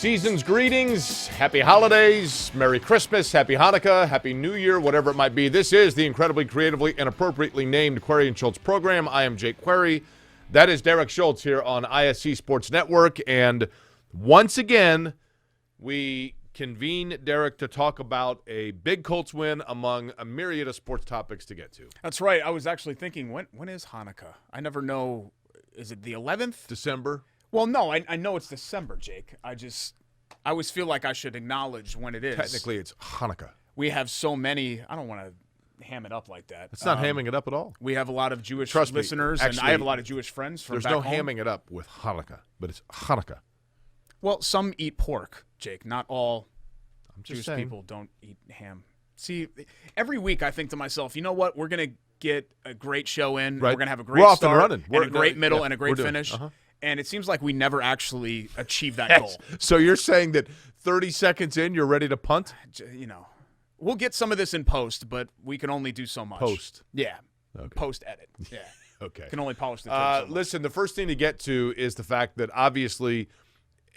Season's greetings, happy holidays, Merry Christmas, Happy Hanukkah, Happy New Year, whatever it might be. This is the incredibly creatively and appropriately named Query and Schultz program. I am Jake Query. That is Derek Schultz here on ISC Sports Network. And once again, we convene, Derek, to talk about a big Colts win among a myriad of sports topics to get to. That's right. I was actually thinking, when is Hanukkah? I never know. Is it the 11th? December. Well, no, I know it's December, Jake. I always feel like I should acknowledge when it is. Technically, it's Hanukkah. We have so many. I don't want to ham it up like that. It's not hamming it up at all. We have a lot of Jewish Trust me, listeners, actually, and I have a lot of Jewish friends from There's back no home. hamming it up with Hanukkah, but it's Hanukkah. Well, some eat pork, Jake. Not all I'm just Jewish saying. people don't eat ham. See, every week I think to myself, you know what? We're going to get a great show in. Right. We're going to have a great We're off and start running. and a great middle and a great we're doing it. finish. Uh-huh. And it seems like we never actually achieve that goal. So you're saying that 30 seconds in, you're ready to punt? You know, we'll get some of this in post, but we can only do so much. Post. Yeah. Okay. Post edit. Yeah. Okay. Can only polish the tape so much. Listen, the first thing to get to is the fact that obviously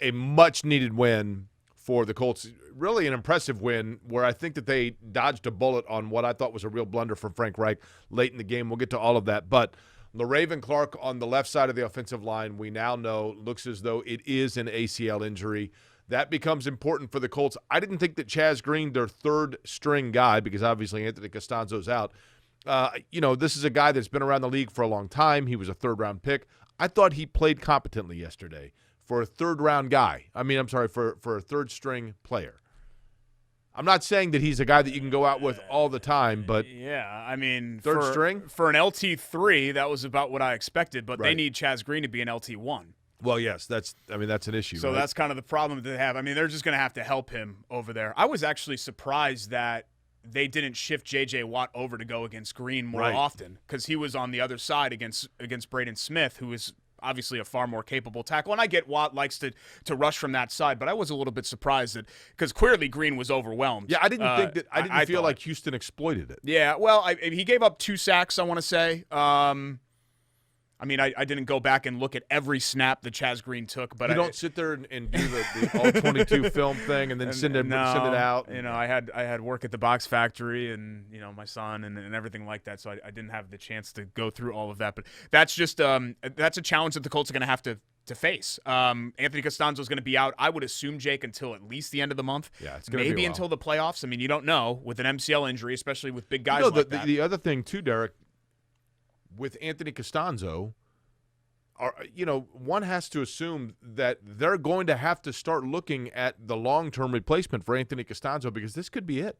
a much-needed win for the Colts, really an impressive win where I think that they dodged a bullet on what I thought was a real blunder from Frank Reich late in the game. We'll get to all of that. But LaRaven Clark on the left side of the offensive line, we now know, looks as though it is an ACL injury. That becomes important for the Colts. I didn't think that Chaz Green, their third-string guy, because obviously Anthony Costanzo's out, this is a guy that's been around the league for a long time. He was a third-round pick. I thought he played competently yesterday for a third-round guy. For a third-string player. I'm not saying that he's a guy that you can go out with all the time, but yeah, I mean, third string for an LT3, that was about what I expected. But Right. they need Chaz Green to be an LT1. well, yes, that's an issue. So right? that's kind of the problem that they have. I mean, they're just going to have to help him over there. I was actually surprised that they didn't shift J.J. Watt over to go against Green more Right. often because he was on the other side against Braden Smith, who is obviously a far more capable tackle. And I get Watt likes to rush from that side, but I was a little bit surprised that because clearly Green was overwhelmed. Yeah, I didn't think that. I didn't feel thought. like Houston exploited it. Yeah, well, he gave up 2 sacks, I want to say. I didn't go back and look at every snap that Chaz Green took, but You don't sit there and do the all 22 film thing and then send it out. You know, I had work at the box factory and my son and everything like that, so I didn't have the chance to go through all of that. But that's just that's a challenge that the Colts are going to have to face. Anthony Costanzo is going to be out, I would assume, Jake, until at least the end of the month. Yeah, it's going to be maybe a while. until the playoffs. I mean, you don't know with an MCL injury, especially with big guys like that. The other thing too, Derek, with Anthony Costanzo, one has to assume that they're going to have to start looking at the long-term replacement for Anthony Costanzo because this could be it.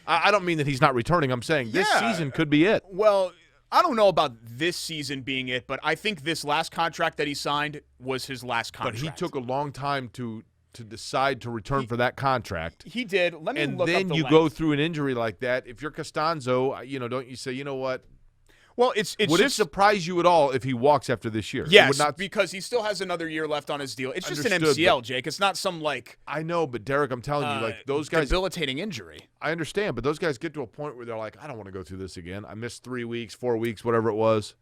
I don't mean that he's not returning. I'm saying this season could be it. Well, I don't know about this season being it, but I think this last contract that he signed was his last contract. But he took a long time to decide to return for that contract. He did. Let me and look then up the you length. go through an injury like that. If you're Costanzo, don't you say, you know what? Well, it's Would it surprise you at all if he walks after this year? It Yes, would not, because he still has another year left on his deal. It's just an Understood, MCL, Jake. It's not some I know, but Derek, I'm telling you, those guys. debilitating injury. I understand, but those guys get to a point where they're like, I don't want to go through this again. I missed 3 weeks, 4 weeks, whatever it was.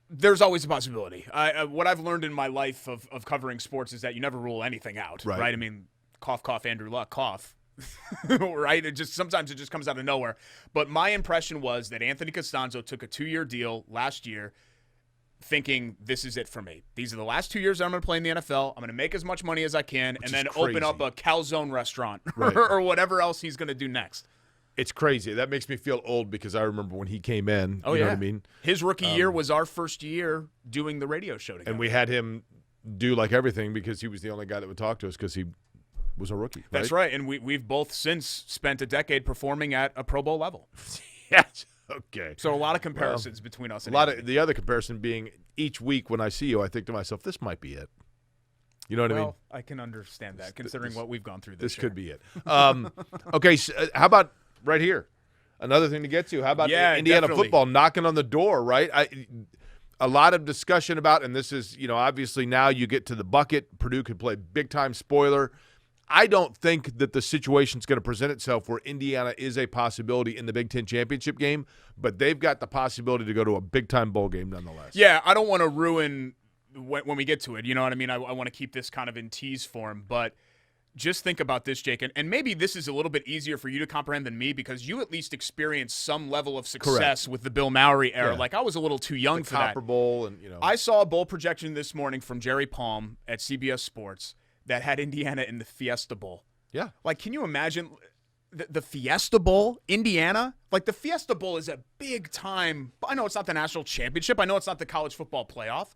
There's always a possibility. What I've learned in my life of covering sports is that you never rule anything out, right? I mean, cough, cough, Andrew Luck, cough. Right? Sometimes it just comes out of nowhere. But my impression was that Anthony Costanzo took a 2-year deal last year thinking this is it for me. These are the last 2 years that I'm going to play in the NFL. I'm going to make as much money as I can and then open up a calzone restaurant or whatever else he's going to do next. It's crazy. That makes me feel old because I remember when he came in. Oh, you know yeah. what I mean? His rookie year was our first year doing the radio show together. And we had him do like everything because he was the only guy that would talk to us because he was a rookie. Right? That's right. And we've both since spent a decade performing at a Pro Bowl level. Yes. Okay. So a lot of comparisons between us. And a lot Anthony. of the other comparison being each week when I see you, I think to myself, this might be it. You know what I mean? Well, I can understand that considering what we've gone through This year. could be it. Okay, so, how about right here? Another thing to get to. How about Indiana definitely. football knocking on the door, right? A lot of discussion about, and this is, obviously now you get to the bucket. Purdue could play big-time spoiler. I don't think that the situation's going to present itself where Indiana is a possibility in the Big Ten championship game, but they've got the possibility to go to a big-time bowl game nonetheless. Yeah, I don't want to ruin when we get to it. You know what I mean? I want to keep this kind of in tease form, but just think about this, Jake, and maybe this is a little bit easier for you to comprehend than me because you at least experienced some level of success with the Bill Mowry era. Yeah. Like, I was a little too young for that. Copper Bowl and, I saw a bowl projection this morning from Jerry Palm at CBS Sports that had Indiana in the Fiesta Bowl. Yeah. Like, can you imagine the Fiesta Bowl, Indiana? Like, the Fiesta Bowl is a big time. I know it's not the national championship. I know it's not the college football playoff.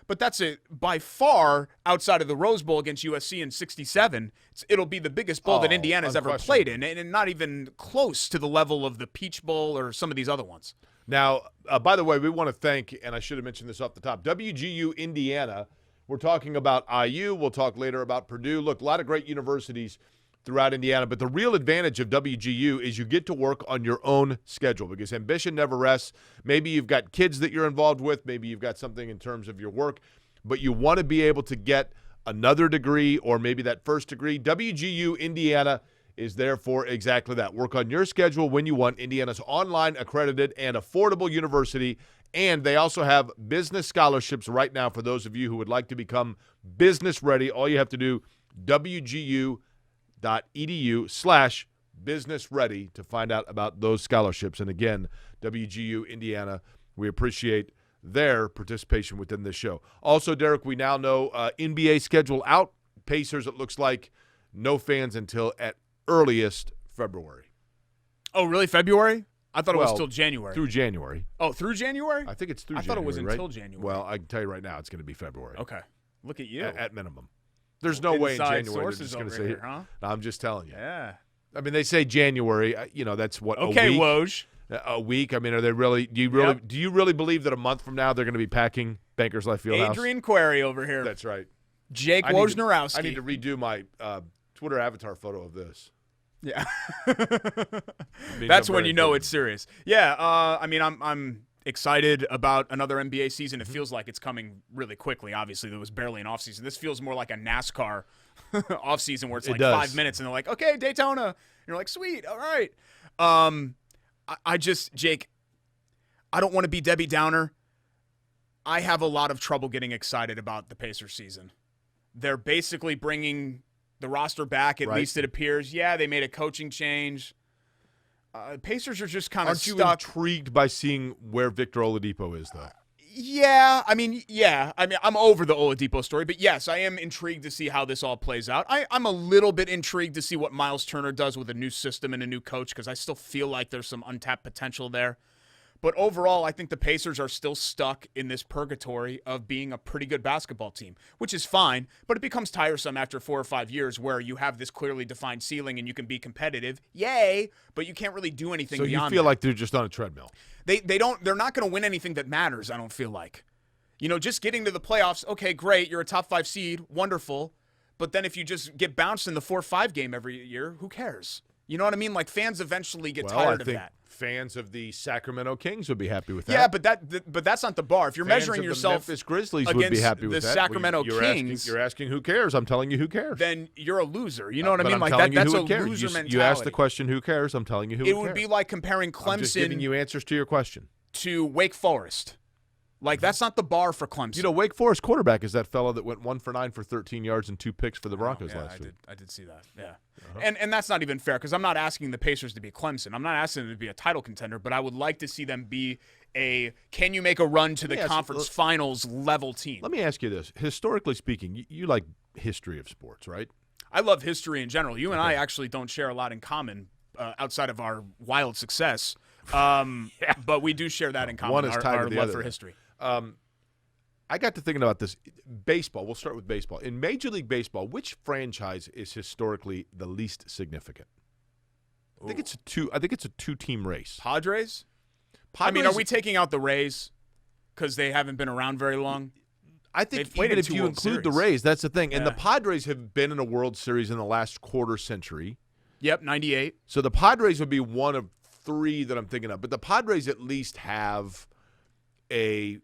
But that's by far, outside of the Rose Bowl against USC in '67, it'll be the biggest bowl that Indiana's ever played in, and not even close to the level of the Peach Bowl or some of these other ones. Now, by the way, we want to thank, and I should have mentioned this off the top, WGU Indiana. We're talking about IU. We'll talk later about Purdue. Look, a lot of great universities throughout Indiana, but the real advantage of WGU is you get to work on your own schedule because ambition never rests. Maybe you've got kids that you're involved with. Maybe you've got something in terms of your work, but you want to be able to get another degree or maybe that first degree. WGU Indiana is there for exactly that. Work on your schedule when you want. Indiana's online, accredited, and affordable university, and they also have business scholarships right now for those of you who would like to become business ready. All you have to do, wgu.edu/business ready to find out about those scholarships. And again, WGU Indiana, we appreciate their participation within this show. Also, Derek, we now know NBA schedule out. Pacers, it looks like no fans until at earliest February. Oh, really? February? I thought it was till January. Through January. Oh, through January? I think it's through January, I thought it was right? until January. Well, I can tell you right now it's going to be February. Okay. Look at you. At minimum. There's no way in January they're just going to say here, huh? No, I'm just telling you. Yeah. I mean, they say January. That's what, okay, a week? Woj. A week? I mean, are they really – do you really believe that a month from now they're going to be packing Bankers Life Fieldhouse? Adrian Query over here. That's right. Jake Wojnarowski. I need to redo my Twitter avatar photo of this. Yeah. That's when you know it's serious. Yeah, I mean, I'm excited about another NBA season. It feels like it's coming really quickly. Obviously, there was barely an offseason. This feels more like a NASCAR offseason where it's like 5 minutes and they're like, okay, Daytona. And you're like, sweet, all right. Jake, I don't want to be Debbie Downer. I have a lot of trouble getting excited about the Pacers season. They're basically bringing the roster back, at least it appears. Yeah, they made a coaching change. Pacers are just kind of stuck. Aren't you intrigued by seeing where Victor Oladipo is, though? Yeah. I mean, I'm over the Oladipo story, but yes, I am intrigued to see how this all plays out. I'm a little bit intrigued to see what Miles Turner does with a new system and a new coach because I still feel like there's some untapped potential there. But overall, I think the Pacers are still stuck in this purgatory of being a pretty good basketball team, which is fine, but it becomes tiresome after 4 or 5 years where you have this clearly defined ceiling and you can be competitive. Yay, but you can't really do anything beyond that. So you feel like they're just on a treadmill. They're not going to win anything that matters, I don't feel like. Just getting to the playoffs, okay, great, you're a top 5 seed, wonderful. But then if you just get bounced in the 4-5 game every year, who cares? You know what I mean? Like, fans eventually get tired of that. Fans of the Sacramento Kings would be happy with that. Yeah, but that's not the bar. If you're measuring yourself the Memphis Grizzlies would be happy with that. The Sacramento Kings, you're asking who cares. I'm telling you who cares. Then you're a loser. You know what I mean? Like that's a loser mentality. You asked the question, who cares? I'm telling you who cares. It would be like comparing Clemson. I'm just giving you answers to your question. To Wake Forest. Like, that's not the bar for Clemson. Wake Forest quarterback is that fellow that went 1 for 9 for 13 yards and 2 picks for the Broncos last week. I did see that. Yeah. Uh-huh. And that's not even fair because I'm not asking the Pacers to be Clemson. I'm not asking them to be a title contender, but I would like to see them be can you make a run to the conference finals level team? Let me ask you this. Historically speaking, you like history of sports, right? I love history in general. You and I actually don't share a lot in common outside of our wild success. But we do share that in common, One is tied to the love other. for history. I got to thinking about this. Baseball. We'll start with baseball. In Major League Baseball, which franchise is historically the least significant? I think it's a two-team race. Padres? I mean, are we taking out the Rays because they haven't been around very long? I think even if you include the Rays, that's the thing. And the Padres have been in a World Series in the last quarter century. Yep, 98. So the Padres would be one of 3 that I'm thinking of. But the Padres at least have a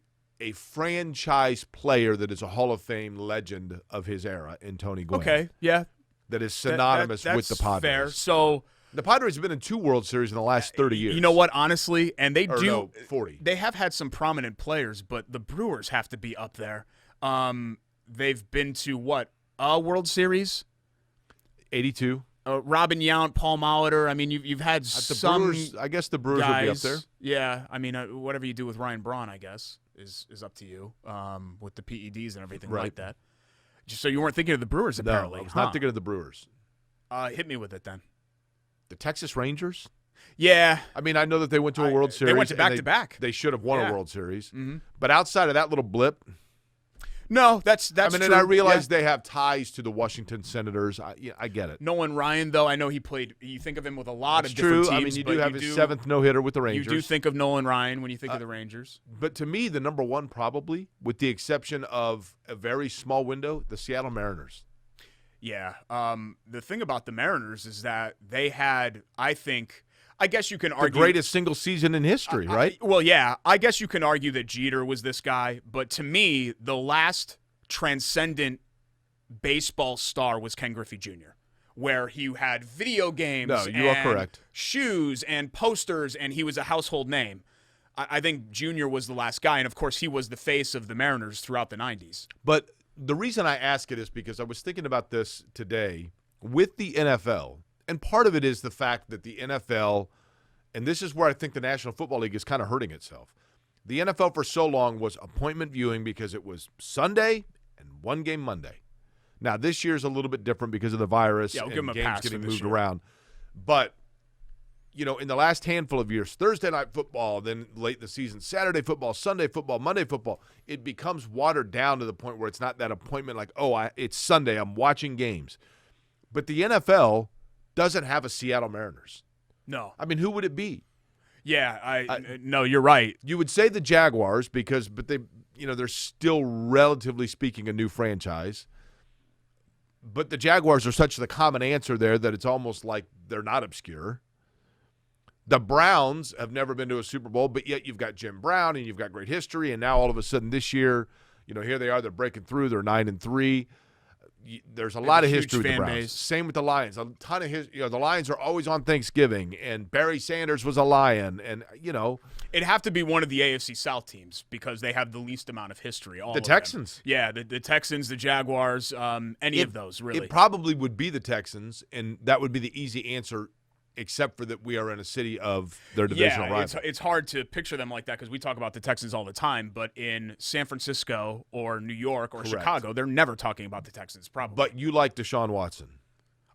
franchise player that is a Hall of Fame legend of his era in Tony Gwynn. Okay, yeah. That is synonymous with the Padres. Fair. So the Padres have been in 2 World Series in the last 30 years. You know what, honestly, and they do. No, 40. They have had some prominent players, but the Brewers have to be up there. They've been to what? A World Series? 82. Robin Yount, Paul Molitor. I mean, you've had some Brewers, I guess the Brewers guys, would be up there. Yeah, I mean, whatever you do with Ryan Braun, I guess, is up to you with the PEDs and everything like that. So you weren't thinking of the Brewers, apparently. No, I was not thinking of the Brewers. Hit me with it then. The Texas Rangers? Yeah. I mean, I know that they went to a World Series. They went to back-to-back. They should have won a World Series. But outside of that little blip. No, that's I mean, true. and I realize they have ties to the Washington Senators. I get it. Nolan Ryan, though, I know he played. You think of him with a lot of different teams. I mean, you do have his 7th no-hitter with the Rangers. You do think of Nolan Ryan when you think of the Rangers. But to me, the number one probably, with the exception of a very small window, the Seattle Mariners. Yeah. The thing about the Mariners is that they had, I guess you can argue. The greatest single season in history, right? Well, yeah. I guess you can argue that Jeter was this guy. But to me, the last transcendent baseball star was Ken Griffey Jr., where he had video games are correct. Shoes and posters, and he was a household name. I think Jr. was the last guy, and, of course, he was the face of the Mariners throughout the 90s. But the reason I ask it is because I was thinking about this today with the NFL, and part of it is the fact that the NFL, and this is where I think the National Football League is kind of hurting itself. The NFL for so long was appointment viewing because it was Sunday and one game Monday. Now, this year's a little bit different because of the virus and games getting moved around. But, you know, in the last handful of years, Thursday night football, then late in the season, Saturday football, Sunday football, Monday football, it becomes watered down to the point where it's not that appointment like, it's Sunday, I'm watching games. But the NFL doesn't have a Seattle Mariners. No. I mean, who would it be? Yeah, no, you're right. You would say the Jaguars but they're still relatively speaking a new franchise. But the Jaguars are such the common answer there that it's almost like they're not obscure. The Browns have never been to a Super Bowl, but yet you've got Jim Brown and you've got great history, and now all of a sudden this year, here they are, they're breaking through, they're 9-3. There's a lot of history with the Browns. Base. Same with the Lions. A ton of the Lions are always on Thanksgiving, and Barry Sanders was a Lion, and it'd have to be one of the AFC South teams because they have the least amount of history. The Texans. Yeah, the Texans, the Jaguars, any of those really. It probably would be the Texans, and that would be the easy answer. Except for that we are in a city of their divisional rival. It's hard to picture them like that because we talk about the Texans all the time, but in San Francisco or New York or Chicago, they're never talking about the Texans probably. But you like Deshaun Watson.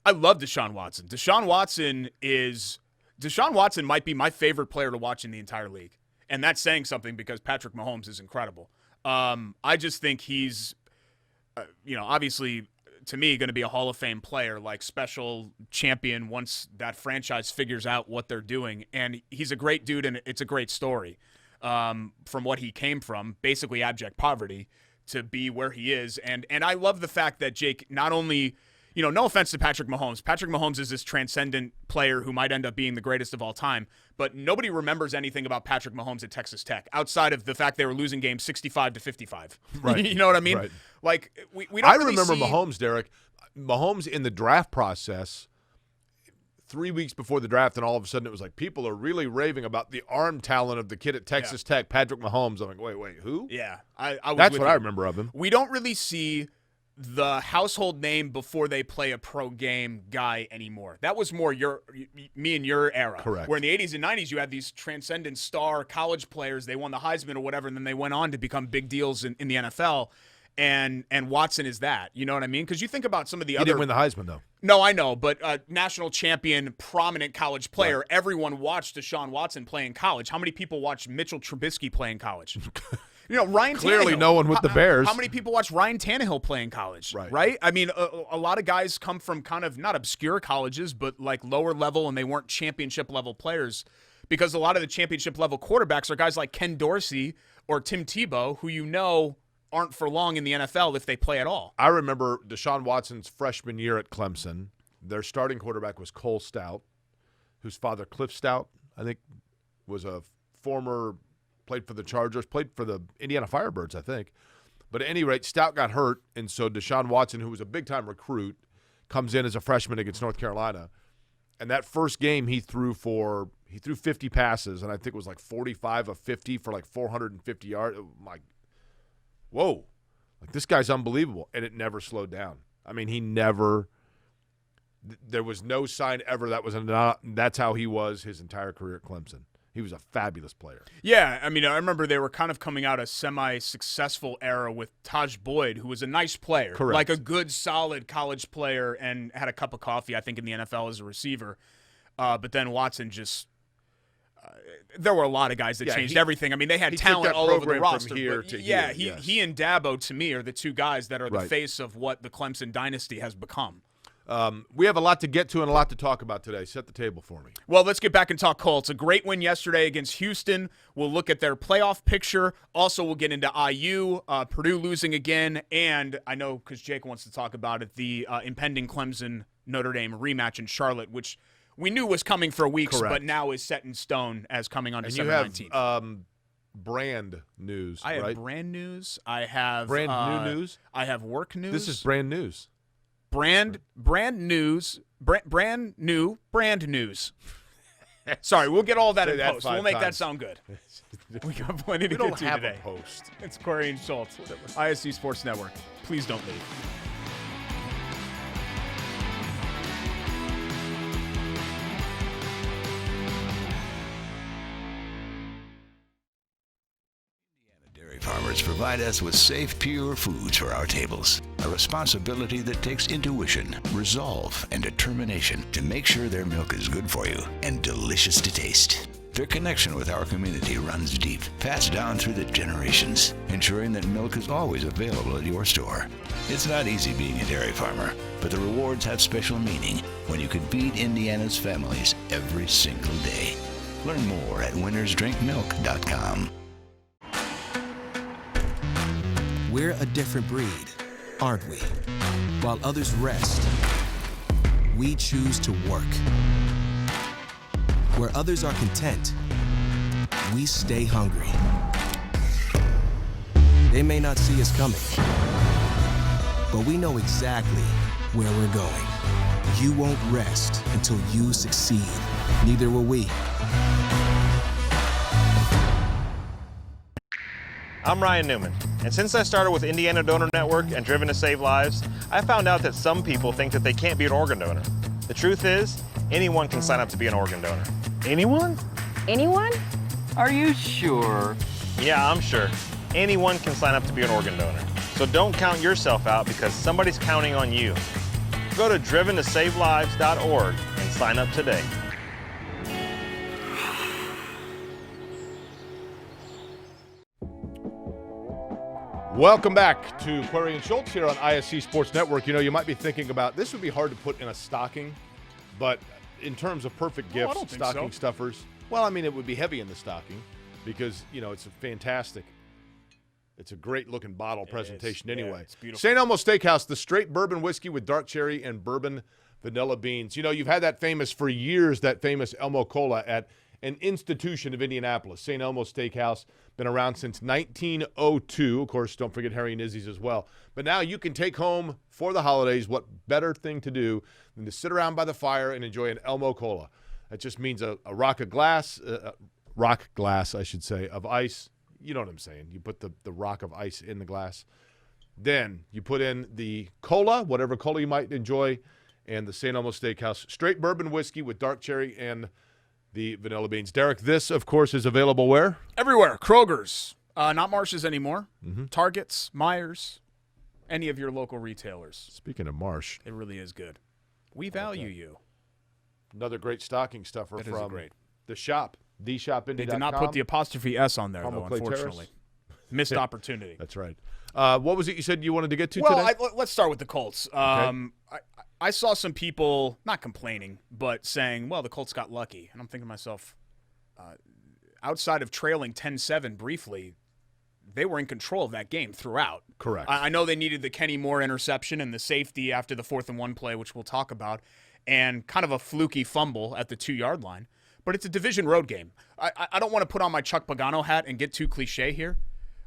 I love Deshaun Watson. Deshaun Watson might be my favorite player to watch in the entire league. And that's saying something because Patrick Mahomes is incredible. I just think he's, obviously – to me, going to be a Hall of Fame player, like special champion once that franchise figures out what they're doing. And he's a great dude, and it's a great story from what he came from, basically abject poverty, to be where he is. And I love the fact that Jake not only, no offense to Patrick Mahomes. Patrick Mahomes is this transcendent player who might end up being the greatest of all time, but nobody remembers anything about Patrick Mahomes at Texas Tech outside of the fact they were losing games 65-55. Right. You know what I mean? Right. Like we don't. I remember Mahomes, Derek. Mahomes in the draft process 3 weeks before the draft, and all of a sudden it was like people are really raving about the arm talent of the kid at Texas Tech, Patrick Mahomes. I'm like, wait, who? Yeah, I was That's what I remember of him. We don't really see the household name before they play a pro game guy anymore. That was more me and your era. Correct. Where in the 80s and 90s you had these transcendent star college players. They won the Heisman or whatever, and then they went on to become big deals in the NFL. And Watson is that. You know what I mean? Because you think about some of the other – He didn't win the Heisman, though. No, I know. But national champion, prominent college player. Right. Everyone watched Deshaun Watson play in college. How many people watched Mitchell Trubisky play in college? Ryan Clearly Tannehill. no one with the Bears. How many people watch Ryan Tannehill play in college? Right? I mean, a lot of guys come from kind of not obscure colleges, but like lower level, and they weren't championship level players because a lot of the championship level quarterbacks are guys like Ken Dorsey or Tim Tebow, who aren't for long in the NFL if they play at all. I remember Deshaun Watson's freshman year at Clemson. Their starting quarterback was Cole Stout, whose father, Cliff Stout, I think, was a former – played for the Chargers, played for the Indiana Firebirds, I think. But at any rate, Stout got hurt, and so Deshaun Watson, who was a big-time recruit, comes in as a freshman against North Carolina. And that first game he threw 50 passes, and I think it was like 45 of 50 for like 450 yards. Whoa. Like, this guy's unbelievable. And it never slowed down. I mean, he never There was no sign ever that's how he was his entire career at Clemson. He was a fabulous player. Yeah, I mean, I remember they were kind of coming out a semi-successful era with Taj Boyd, who was a nice player. Correct. Like a good, solid college player and had a cup of coffee, I think, in the NFL as a receiver. But then Watson just there were a lot of guys that changed everything. I mean, they had talent all over the roster. From here to here, he and Dabo, to me, are the two guys that are the face of what the Clemson dynasty has become. We have a lot to get to and a lot to talk about today. Set the table for me. Well, let's get back and talk Colts. A great win yesterday against Houston. We'll look at their playoff picture. Also, we'll get into IU, Purdue losing again, and I know because Jake wants to talk about it, the impending Clemson-Notre Dame rematch in Charlotte, which we knew was coming for weeks, but now is set in stone as coming on December 19th. You have brand news, I have right? brand news. I have brand new news. I have work news. This is brand news. Brand news. Sorry, we'll get all that in post. We'll make that sound good. We got plenty to get to today. We don't have a post. It's Corey and Schultz, ISC Sports Network. Please don't leave. Farmers provide us with safe, pure foods for our tables. A responsibility that takes intuition, resolve, and determination to make sure their milk is good for you and delicious to taste. Their connection with our community runs deep, passed down through the generations, ensuring that milk is always available at your store. It's not easy being a dairy farmer, but the rewards have special meaning when you can feed Indiana's families every single day. Learn more at winnersdrinkmilk.com. We're a different breed, aren't we? While others rest, we choose to work. Where others are content, we stay hungry. They may not see us coming, but we know exactly where we're going. You won't rest until you succeed. Neither will we. I'm Ryan Newman, and since I started with Indiana Donor Network and Driven to Save Lives, I found out that some people think that they can't be an organ donor. The truth is, anyone can sign up to be an organ donor. Anyone? Anyone? Are you sure? Yeah, I'm sure. Anyone can sign up to be an organ donor. So don't count yourself out because somebody's counting on you. Go to driventosavelives.org and sign up today. Welcome back to Query and Schultz here on ISC Sports Network. You know, you might be thinking about this would be hard to put in a stocking, but in terms of perfect gifts, stocking stuffers, well, I mean, it would be heavy in the stocking because, you know, it's a great looking bottle presentation anyway. Yeah, it's beautiful. St. Elmo Steakhouse, the straight bourbon whiskey with dark cherry and bourbon vanilla beans. You know, you've had that famous Elmo Cola at an institution of Indianapolis, St. Elmo Steakhouse, been around since 1902. Of course, don't forget Harry and Izzy's as well. But now you can take home for the holidays, what better thing to do than to sit around by the fire and enjoy an Elmo Cola. That just means a rock glass, I should say, of ice. You know what I'm saying. You put the rock of ice in the glass. Then you put in the cola, whatever cola you might enjoy, and the St. Elmo Steakhouse straight bourbon whiskey with dark cherry and the vanilla beans. Derek, this, of course, is available where? Everywhere. Kroger's. Not Marsh's anymore. Target's, Myers, any of your local retailers. Speaking of Marsh. It really is good. We value you. Another great stocking stuffer from the shop, theshopindy.com. They did not put the apostrophe S on there, though, unfortunately. Missed opportunity. That's right. What was it you said you wanted to get to today? Well, let's start with the Colts. I saw some people not complaining, but saying, well, the Colts got lucky. And I'm thinking to myself, outside of trailing 10-7 briefly, they were in control of that game throughout. Correct. I know they needed the Kenny Moore interception and the safety after the 4th-and-1 play, which we'll talk about, and kind of a fluky fumble at the 2-yard line. But it's a division road game. I don't want to put on my Chuck Pagano hat and get too cliche here,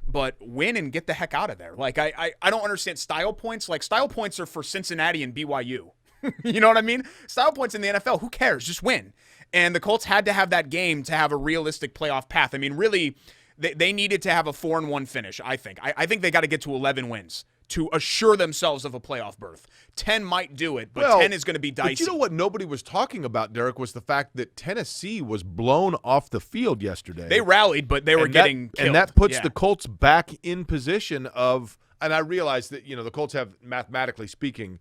but win and get the heck out of there. Like, I don't understand style points. Like, style points are for Cincinnati and BYU. You know what I mean? Style points in the NFL, who cares? Just win. And the Colts had to have that game to have a realistic playoff path. I mean, really, they needed to have a 4-1 finish, I think. I think they got to get to 11 wins to assure themselves of a playoff berth. 10 might do it, but 10 is going to be dicey. But you know what nobody was talking about, Derek, was the fact that Tennessee was blown off the field yesterday. They rallied, but they were getting killed. And that puts the Colts back in position of – and I realize that, the Colts have, mathematically speaking,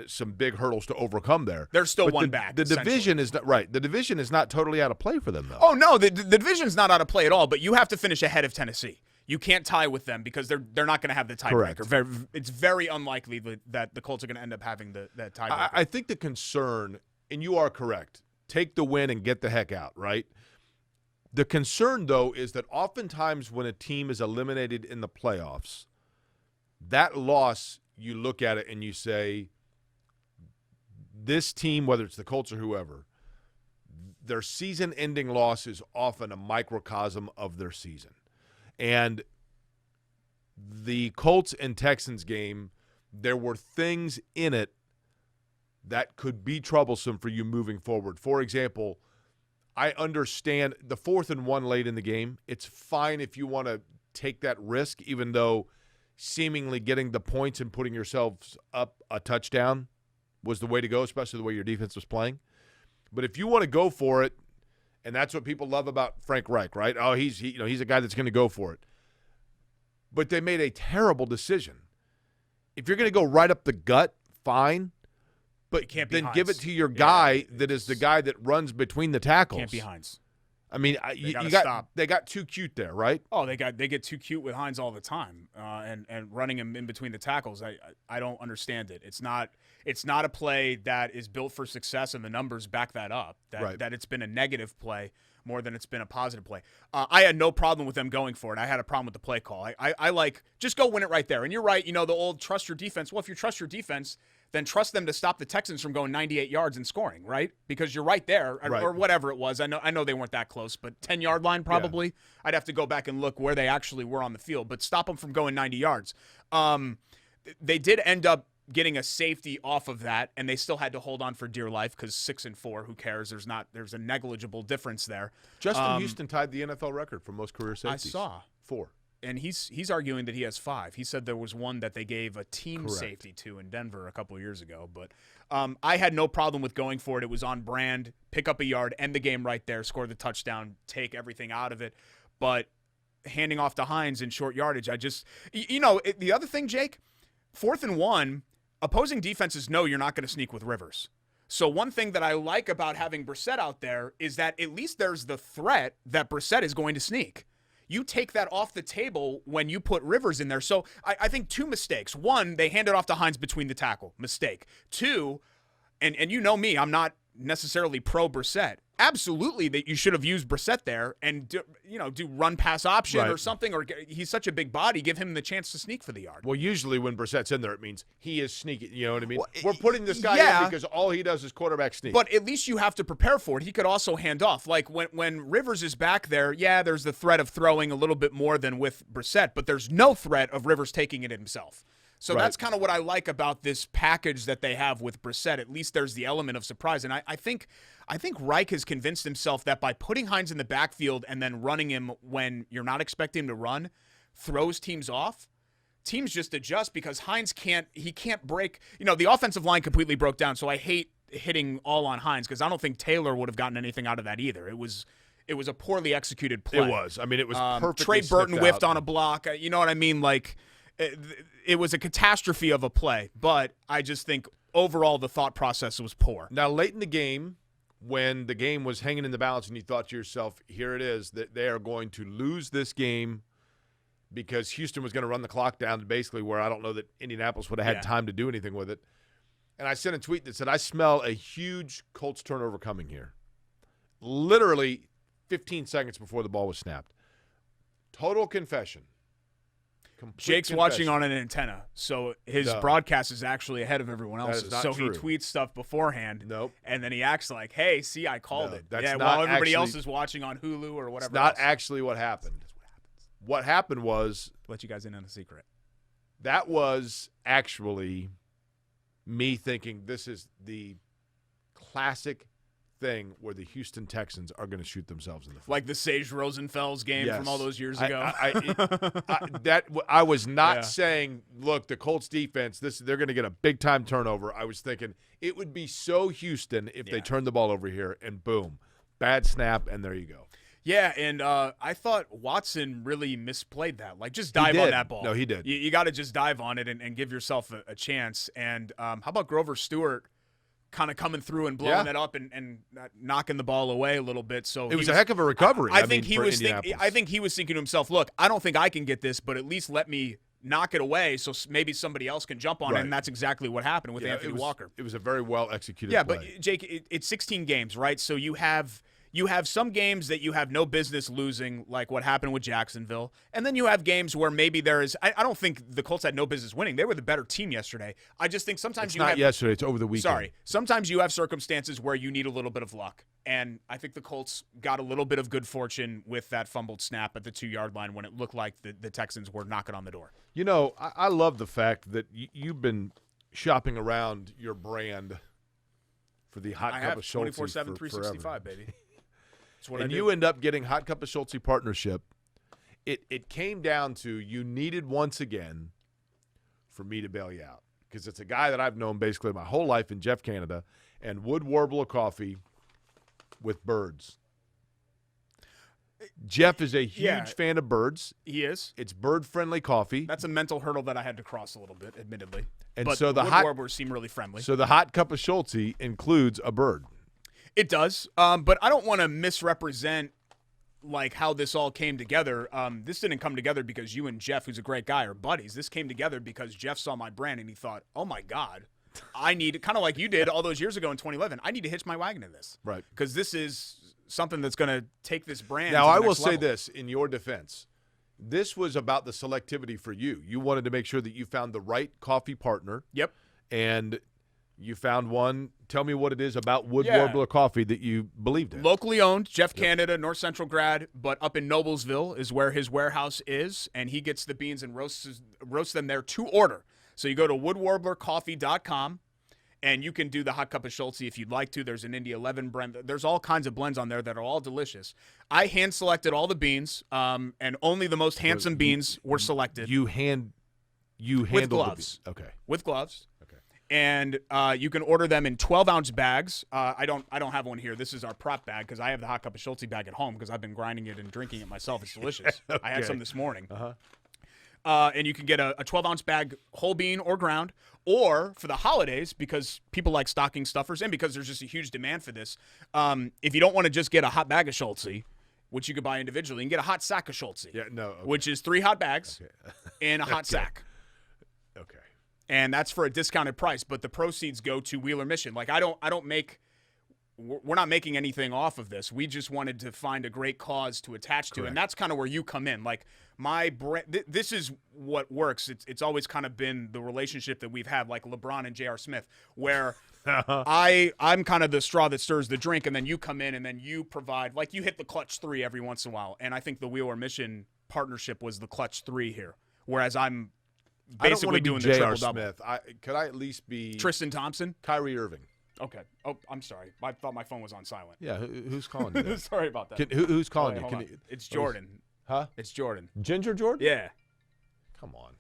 some big hurdles to overcome there. They're still one back. The division is not right. The division is not totally out of play for them, though. Oh, no, the division's not out of play at all, but you have to finish ahead of Tennessee. You can't tie with them because they're not going to have the tiebreaker. It's very unlikely that the Colts are going to end up having that tiebreaker. I think the concern, and you are correct, take the win and get the heck out, right? The concern, though, is that oftentimes when a team is eliminated in the playoffs, that loss, you look at it and you say, this team, whether it's the Colts or whoever, their season-ending loss is often a microcosm of their season. And the Colts and Texans game, there were things in it that could be troublesome for you moving forward. For example, I understand the 4th and 1 late in the game. It's fine if you want to take that risk, even though seemingly getting the points and putting yourselves up a touchdown was the way to go, especially the way your defense was playing. But if you want to go for it, and that's what people love about Frank Reich, right? Oh, he's a guy that's going to go for it. But they made a terrible decision. If you're going to go right up the gut, fine. But then give it to your guy that is the guy that runs between the tackles. Can't be Hines. I mean, they got too cute there, right? Oh, they get too cute with Hines all the time, and running him in between the tackles. I don't understand it. It's not a play that is built for success, and the numbers back that up. That it's been a negative play more than it's been a positive play. I had no problem with them going for it. I had a problem with the play call. I like just go win it right there. And you're right. The old trust your defense. Well, if you trust your defense, then trust them to stop the Texans from going 98 yards and scoring, right? Because you're right there, or whatever it was. I know they weren't that close, but 10-yard line probably. Yeah. I'd have to go back and look where they actually were on the field, but stop them from going 90 yards. They did end up getting a safety off of that, and they still had to hold on for dear life because 6 and 4, who cares? There's a negligible difference there. Justin Houston tied the NFL record for most career safeties. I saw 4. And he's arguing that he has 5. He said there was one that they gave a team safety to in Denver a couple of years ago. But I had no problem with going for it. It was on brand. Pick up a yard, end the game right there, score the touchdown, take everything out of it. But handing off to Hines in short yardage, the other thing, Jake, 4th and 1, opposing defenses know you're not going to sneak with Rivers. So one thing that I like about having Brissett out there is that at least there's the threat that Brissett is going to sneak. You take that off the table when you put Rivers in there. So I think 2 mistakes. 1, they handed off to Hines between the tackle. Mistake. 2, and you know me, I'm not necessarily pro Brissett. Absolutely that you should have used Brissett there and do run pass option or something, or he's such a big body, give him the chance to sneak for the yard. Well, usually when Brissett's in there, it means he is sneaking. You know what I mean? Well, we're putting this guy in because all he does is quarterback sneak. But at least you have to prepare for it. He could also hand off. Like when Rivers is back there, there's the threat of throwing a little bit more than with Brissett, but there's no threat of Rivers taking it himself. So that's kind of what I like about this package that they have with Brissett. At least there's the element of surprise. And I think Reich has convinced himself that by putting Hines in the backfield and then running him when you're not expecting him to run, throws teams off. Teams just adjust because Hines can't break. The offensive line completely broke down, so I hate hitting all on Hines because I don't think Taylor would have gotten anything out of that either. It was a poorly executed play. It was. I mean, it was perfectly Trey Burton whiffed out on a block. You know what I mean? Like, it was a catastrophe of a play, but I just think overall the thought process was poor. Now, late in the game, when the game was hanging in the balance and you thought to yourself, here it is, that they are going to lose this game because Houston was going to run the clock down to basically where I don't know that Indianapolis would have had time to do anything with it. And I sent a tweet that said, I smell a huge Colts turnover coming here. Literally 15 seconds before the ball was snapped. Total confession. Jake's watching on an antenna, so his broadcast is actually ahead of everyone else's. So true. He tweets stuff beforehand, Nope. and then he acts like, hey, see, I called it. That's while everybody else is watching on Hulu or whatever. It's not actually what happened. What happened was – let you guys in on a secret. That was actually me thinking this is the classic thing where the Houston Texans are going to shoot themselves in the foot. Like the Sage Rosenfels game from all those years ago. I was not saying, look, the Colts defense, they're going to get a big-time turnover. I was thinking it would be so Houston if they turned the ball over here, and boom, bad snap, and there you go. Yeah, and I thought Watson really misplayed that. Like, just dive on that ball. No, he did. You got to just dive on it and give yourself a chance. And how about Grover Stewart kind of coming through and blowing it up and knocking the ball away a little bit? So it was a heck of a recovery. I think he was thinking to himself, look, I don't think I can get this, but at least let me knock it away so maybe somebody else can jump on it, and that's exactly what happened with Anthony Walker. It was a very well-executed play. But, Jake, it's 16 games, right? So you have some games that you have no business losing, like what happened with Jacksonville. And then you have games where maybe there is – I don't think the Colts had no business winning. They were the better team yesterday. I just think sometimes it's not yesterday. It's over the weekend. Sorry. Sometimes you have circumstances where you need a little bit of luck. And I think the Colts got a little bit of good fortune with that fumbled snap at the 2-yard line when it looked like the Texans were knocking on the door. You know, I love the fact that you've been shopping around your brand for the hot cup of Schultz 24/7, 365, baby. And you end up getting Hot Cup of Schultz partnership. It came down to you needed once again for me to bail you out because it's a guy that I've known basically my whole life in Jeff Canada and Wood Warbler coffee with birds. Jeff is a huge fan of birds. He is. It's bird-friendly coffee. That's a mental hurdle that I had to cross a little bit, admittedly. And so the Wood Warblers seem really friendly. So the Hot Cup of Schultz includes a bird. It does, but I don't want to misrepresent like how this all came together. This didn't come together because you and Jeff, who's a great guy, are buddies. This came together because Jeff saw my brand and he thought, oh, my God, I need – kind of like you did all those years ago in 2011. I need to hitch my wagon to this. Right. Because this is something that's going to take this brand Now, to the I will next say level. this in your defense. This was about the selectivity for you. You wanted to make sure that you found the right coffee partner. Yep. And – you found one. Tell me what it is about Wood Warbler coffee that you believed in. Locally owned, Jeff Canada, North Central grad, but up in Noblesville is where his warehouse is, and he gets the beans and roasts them there to order. So you go to woodwarblercoffee.com, and you can do the Hot Cup of Schultz if you'd like to. There's an India 11 blend. There's all kinds of blends on there that are all delicious. I hand-selected all the beans, and only the most handsome beans were selected. You handled with gloves. Okay. With gloves. And you can order them in 12-ounce bags. I don't have one here. This is our prop bag because I have the Hot Cup of Schultz bag at home because I've been grinding it and drinking it myself. It's delicious. Okay. I had some this morning. And you can get a 12-ounce bag, whole bean or ground, or for the holidays, because people like stocking stuffers and because there's just a huge demand for this, if you don't want to just get a hot bag of Schultz, which you could buy individually, you can get a hot sack of Schultz, which is 3 hot bags in a hot sack. Okay. And that's for a discounted price, but the proceeds go to Wheeler Mission. Like we're not making anything off of this. We just wanted to find a great cause to attach to, and that's kind of where you come in. Like my brand, this is what works. It's always kind of been the relationship that we've had, like LeBron and J.R. Smith, where I'm kind of the straw that stirs the drink, and then you come in and then you provide, like you hit the clutch 3 every once in a while. And I think the Wheeler Mission partnership was the clutch 3 here, whereas I'm basically doing the triple double. Smith. Could I at least be Tristan Thompson? Kyrie Irving. Okay. Oh, I'm sorry. I thought my phone was on silent. Yeah, who's calling you? Sorry about that. Who's calling hold you? on. It's Jordan. Huh? It's Jordan. Ginger Jordan? Yeah. Come on.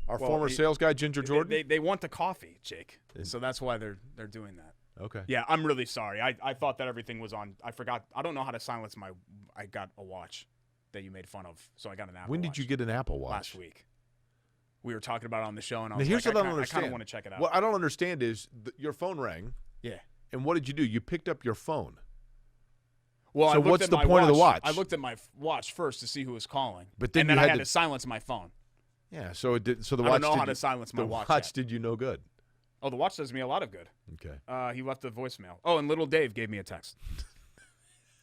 Our former sales guy, Ginger Jordan? They want the coffee, Jake. So that's why they're doing that. Okay. Yeah, I'm really sorry. I thought that everything was on. I forgot. I don't know how to silence my. I got a watch that you made fun of, so I got an Apple Watch. When did you get an Apple Watch? Last week. We were talking about it on the show, and I was like, what I don't understand. I kind of want to check it out. What I don't understand is your phone rang. Yeah. And what did you do? You picked up your phone. Well, so what's the point of the watch? I looked at my watch first to see who was calling, but then I had to silence my phone. Yeah, so it did. So the watch. I don't know how to silence my watch. The watch did you no good. Oh, the watch does me a lot of good. Okay. He left a voicemail. Oh, and little Dave gave me a text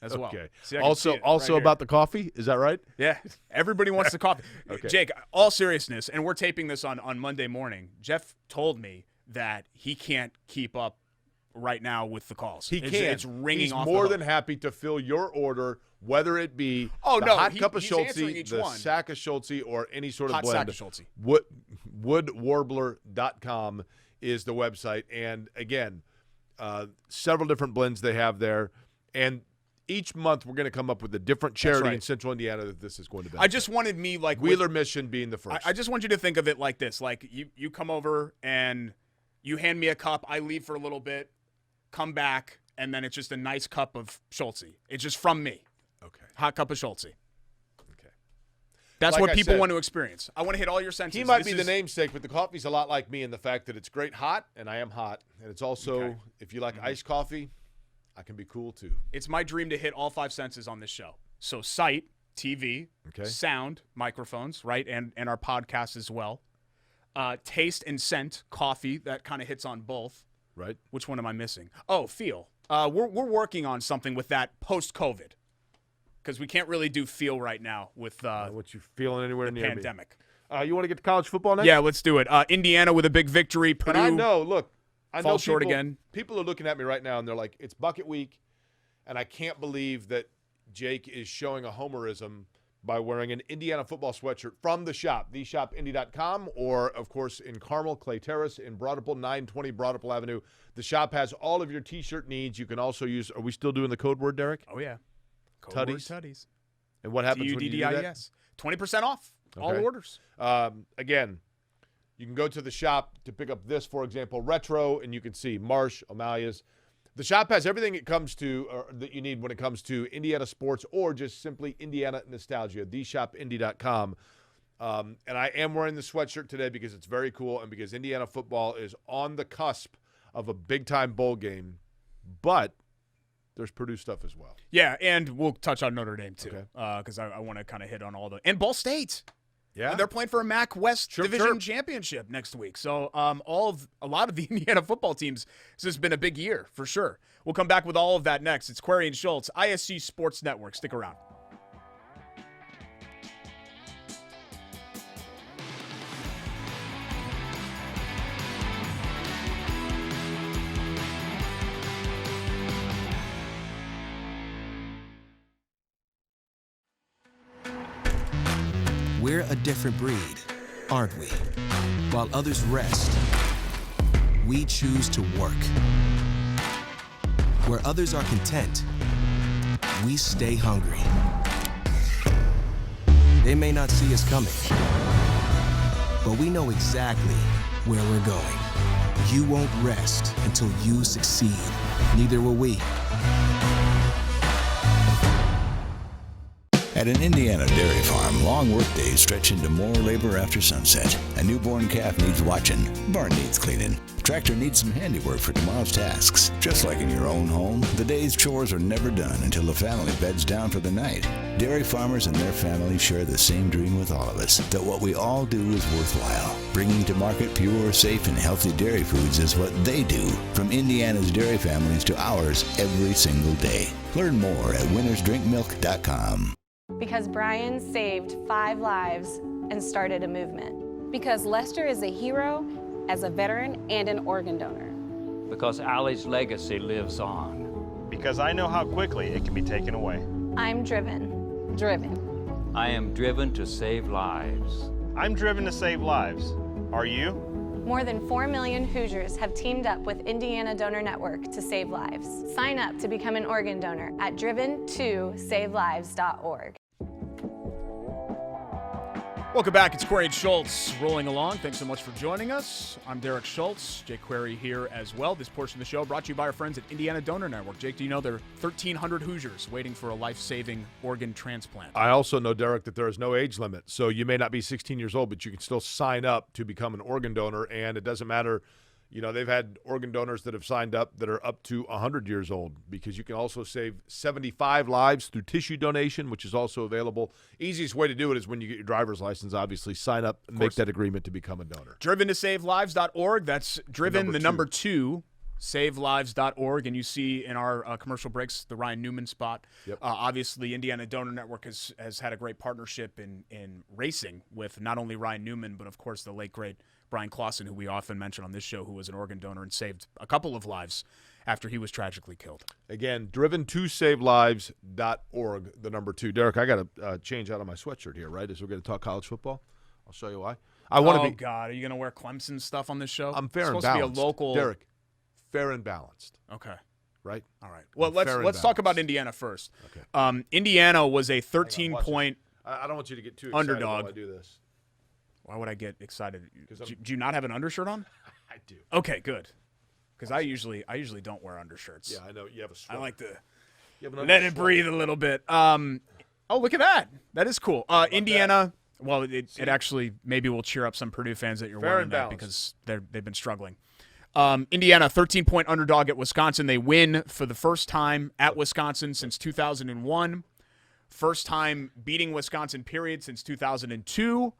as well. Okay. See, also right about the coffee. Is that right? Yeah. Everybody wants the coffee. Okay. Jake, all seriousness, and we're taping this on Monday morning. Jeff told me that he can't keep up right now with the calls. He can't. It's ringing He's off. He's more the than happy to fill your order, whether it be hot cup of Schultz, the sack of Schultz, or any sort of hot blend. Sack of Schultz. Woodwarbler.com is the website. And again, several different blends they have there. And each month we're going to come up with a different charity in Central Indiana that this is going to benefit. I just wanted me like Wheeler Mission being the first. I just want you to think of it like this. Like you come over and you hand me a cup. I leave for a little bit, come back, and then it's just a nice cup of Schultz. It's just from me. Okay. Hot cup of Schultz. Okay. That's Like what I people said, want to experience. I want to hit all your senses. He might be the namesake, but the coffee's a lot like me in the fact that it's great hot, and I am hot. And it's also, if you like iced coffee, I can be cool too. It's my dream to hit all 5 senses on this show. So sight, TV, sound, microphones, right, and our podcast as well. Taste and scent, coffee, that kind of hits on both. Right. Which one am I missing? Oh, feel. We're working on something with that post-COVID because we can't really do feel right now with what you feeling anywhere near pandemic. You want to get to college football next? Yeah, let's do it. Indiana with a big victory. Purdue. And I know fall short again. People are looking at me right now, and they're like, it's bucket week, and I can't believe that Jake is showing a homerism by wearing an Indiana football sweatshirt from the shop, theshopindy.com, or, of course, in Carmel, Clay Terrace, in Broadrupple, 920 Broadrupple Avenue. The shop has all of your T-shirt needs. You can also use – are we still doing the code word, Derek? Oh, yeah. Code Tutties. Tutties. And what happens when you do that? 20% off all orders. Again, you can go to the shop to pick up this, for example, retro, and you can see Marsh, Amalia's. The shop has everything it comes to that you need when it comes to Indiana sports or just simply Indiana nostalgia, theshopindy.com. And I am wearing the sweatshirt today because it's very cool and because Indiana football is on the cusp of a big-time bowl game. But there's Purdue stuff as well. Yeah, and we'll touch on Notre Dame too because I want to kind of hit on all the – and Ball State. Yeah, and they're playing for a MAC West Division championship next week. So a lot of the Indiana football teams, this has been a big year for sure. We'll come back with all of that next. It's Query and Schultz, ISC Sports Network. Stick around. We're a different breed, aren't we? While others rest, we choose to work. Where others are content, we stay hungry. They may not see us coming, but we know exactly where we're going. You won't rest until you succeed. Neither will we. At an Indiana dairy farm, long workdays stretch into more labor after sunset. A newborn calf needs watching, barn needs cleaning. Tractor needs some handiwork for tomorrow's tasks. Just like in your own home, the day's chores are never done until the family beds down for the night. Dairy farmers and their families share the same dream with all of us, that what we all do is worthwhile. Bringing to market pure, safe, and healthy dairy foods is what they do, from Indiana's dairy families to ours every single day. Learn more at winnersdrinkmilk.com. Because Brian saved 5 lives and started a movement. Because Lester is a hero as a veteran and an organ donor. Because Allie's legacy lives on. Because I know how quickly it can be taken away. I'm driven. Driven. I am driven to save lives. I'm driven to save lives. Are you? More than 4 million Hoosiers have teamed up with Indiana Donor Network to save lives. Sign up to become an organ donor at driven2savelives.org. Welcome back. It's Query and Schultz rolling along. Thanks so much for joining us. I'm Derek Schultz. Jake Query here as well. This portion of the show brought to you by our friends at Indiana Donor Network. Jake, do you know there are 1,300 Hoosiers waiting for a life-saving organ transplant? I also know, Derek, that there is no age limit. So you may not be 16 years old, but you can still sign up to become an organ donor. And it doesn't matter. You know, they've had organ donors that have signed up that are up to 100 years old because you can also save 75 lives through tissue donation, which is also available. Easiest way to do it is when you get your driver's license, obviously. Sign up and make that agreement to become a donor. Driven2savelives.org. That's driven, the number 2, savelives.org. And you see in our commercial breaks the Ryan Newman spot. Yep. Obviously, Indiana Donor Network has had a great partnership in racing with not only Ryan Newman, but, of course, the late, great Brian Clausen, who we often mention on this show, who was an organ donor and saved a couple of lives after he was tragically killed. Again, driven2savelives.org, the number 2. Derek, I got to change out of my sweatshirt here, right, as we're going to talk college football. I'll show you why. I want to be. God, are you going to wear Clemson stuff on this show? I'm fair and balanced. balanced. Supposed to be a local. Derek, fair and balanced. Okay. Right? All right. Well, Fair and let's talk about balanced. Indiana first. Okay. Indiana was a Hang on, 13-point I don't want you to get too excited underdog. while I do this. Why would I get excited? 'Cause Do you not have an undershirt on? I do. Okay, good. Because I usually don't wear undershirts. Yeah, I know. You have a I sweater. like to You have an let it undersweater. breathe a little bit. Oh, look at that. That is cool. Indiana. Well, it actually maybe will cheer up some Purdue fans that you're Fair wearing and that balanced. because they've been struggling. Indiana, 13-point underdog at Wisconsin. They win for the first time at Wisconsin since 2001. First time beating Wisconsin, period, since 2002.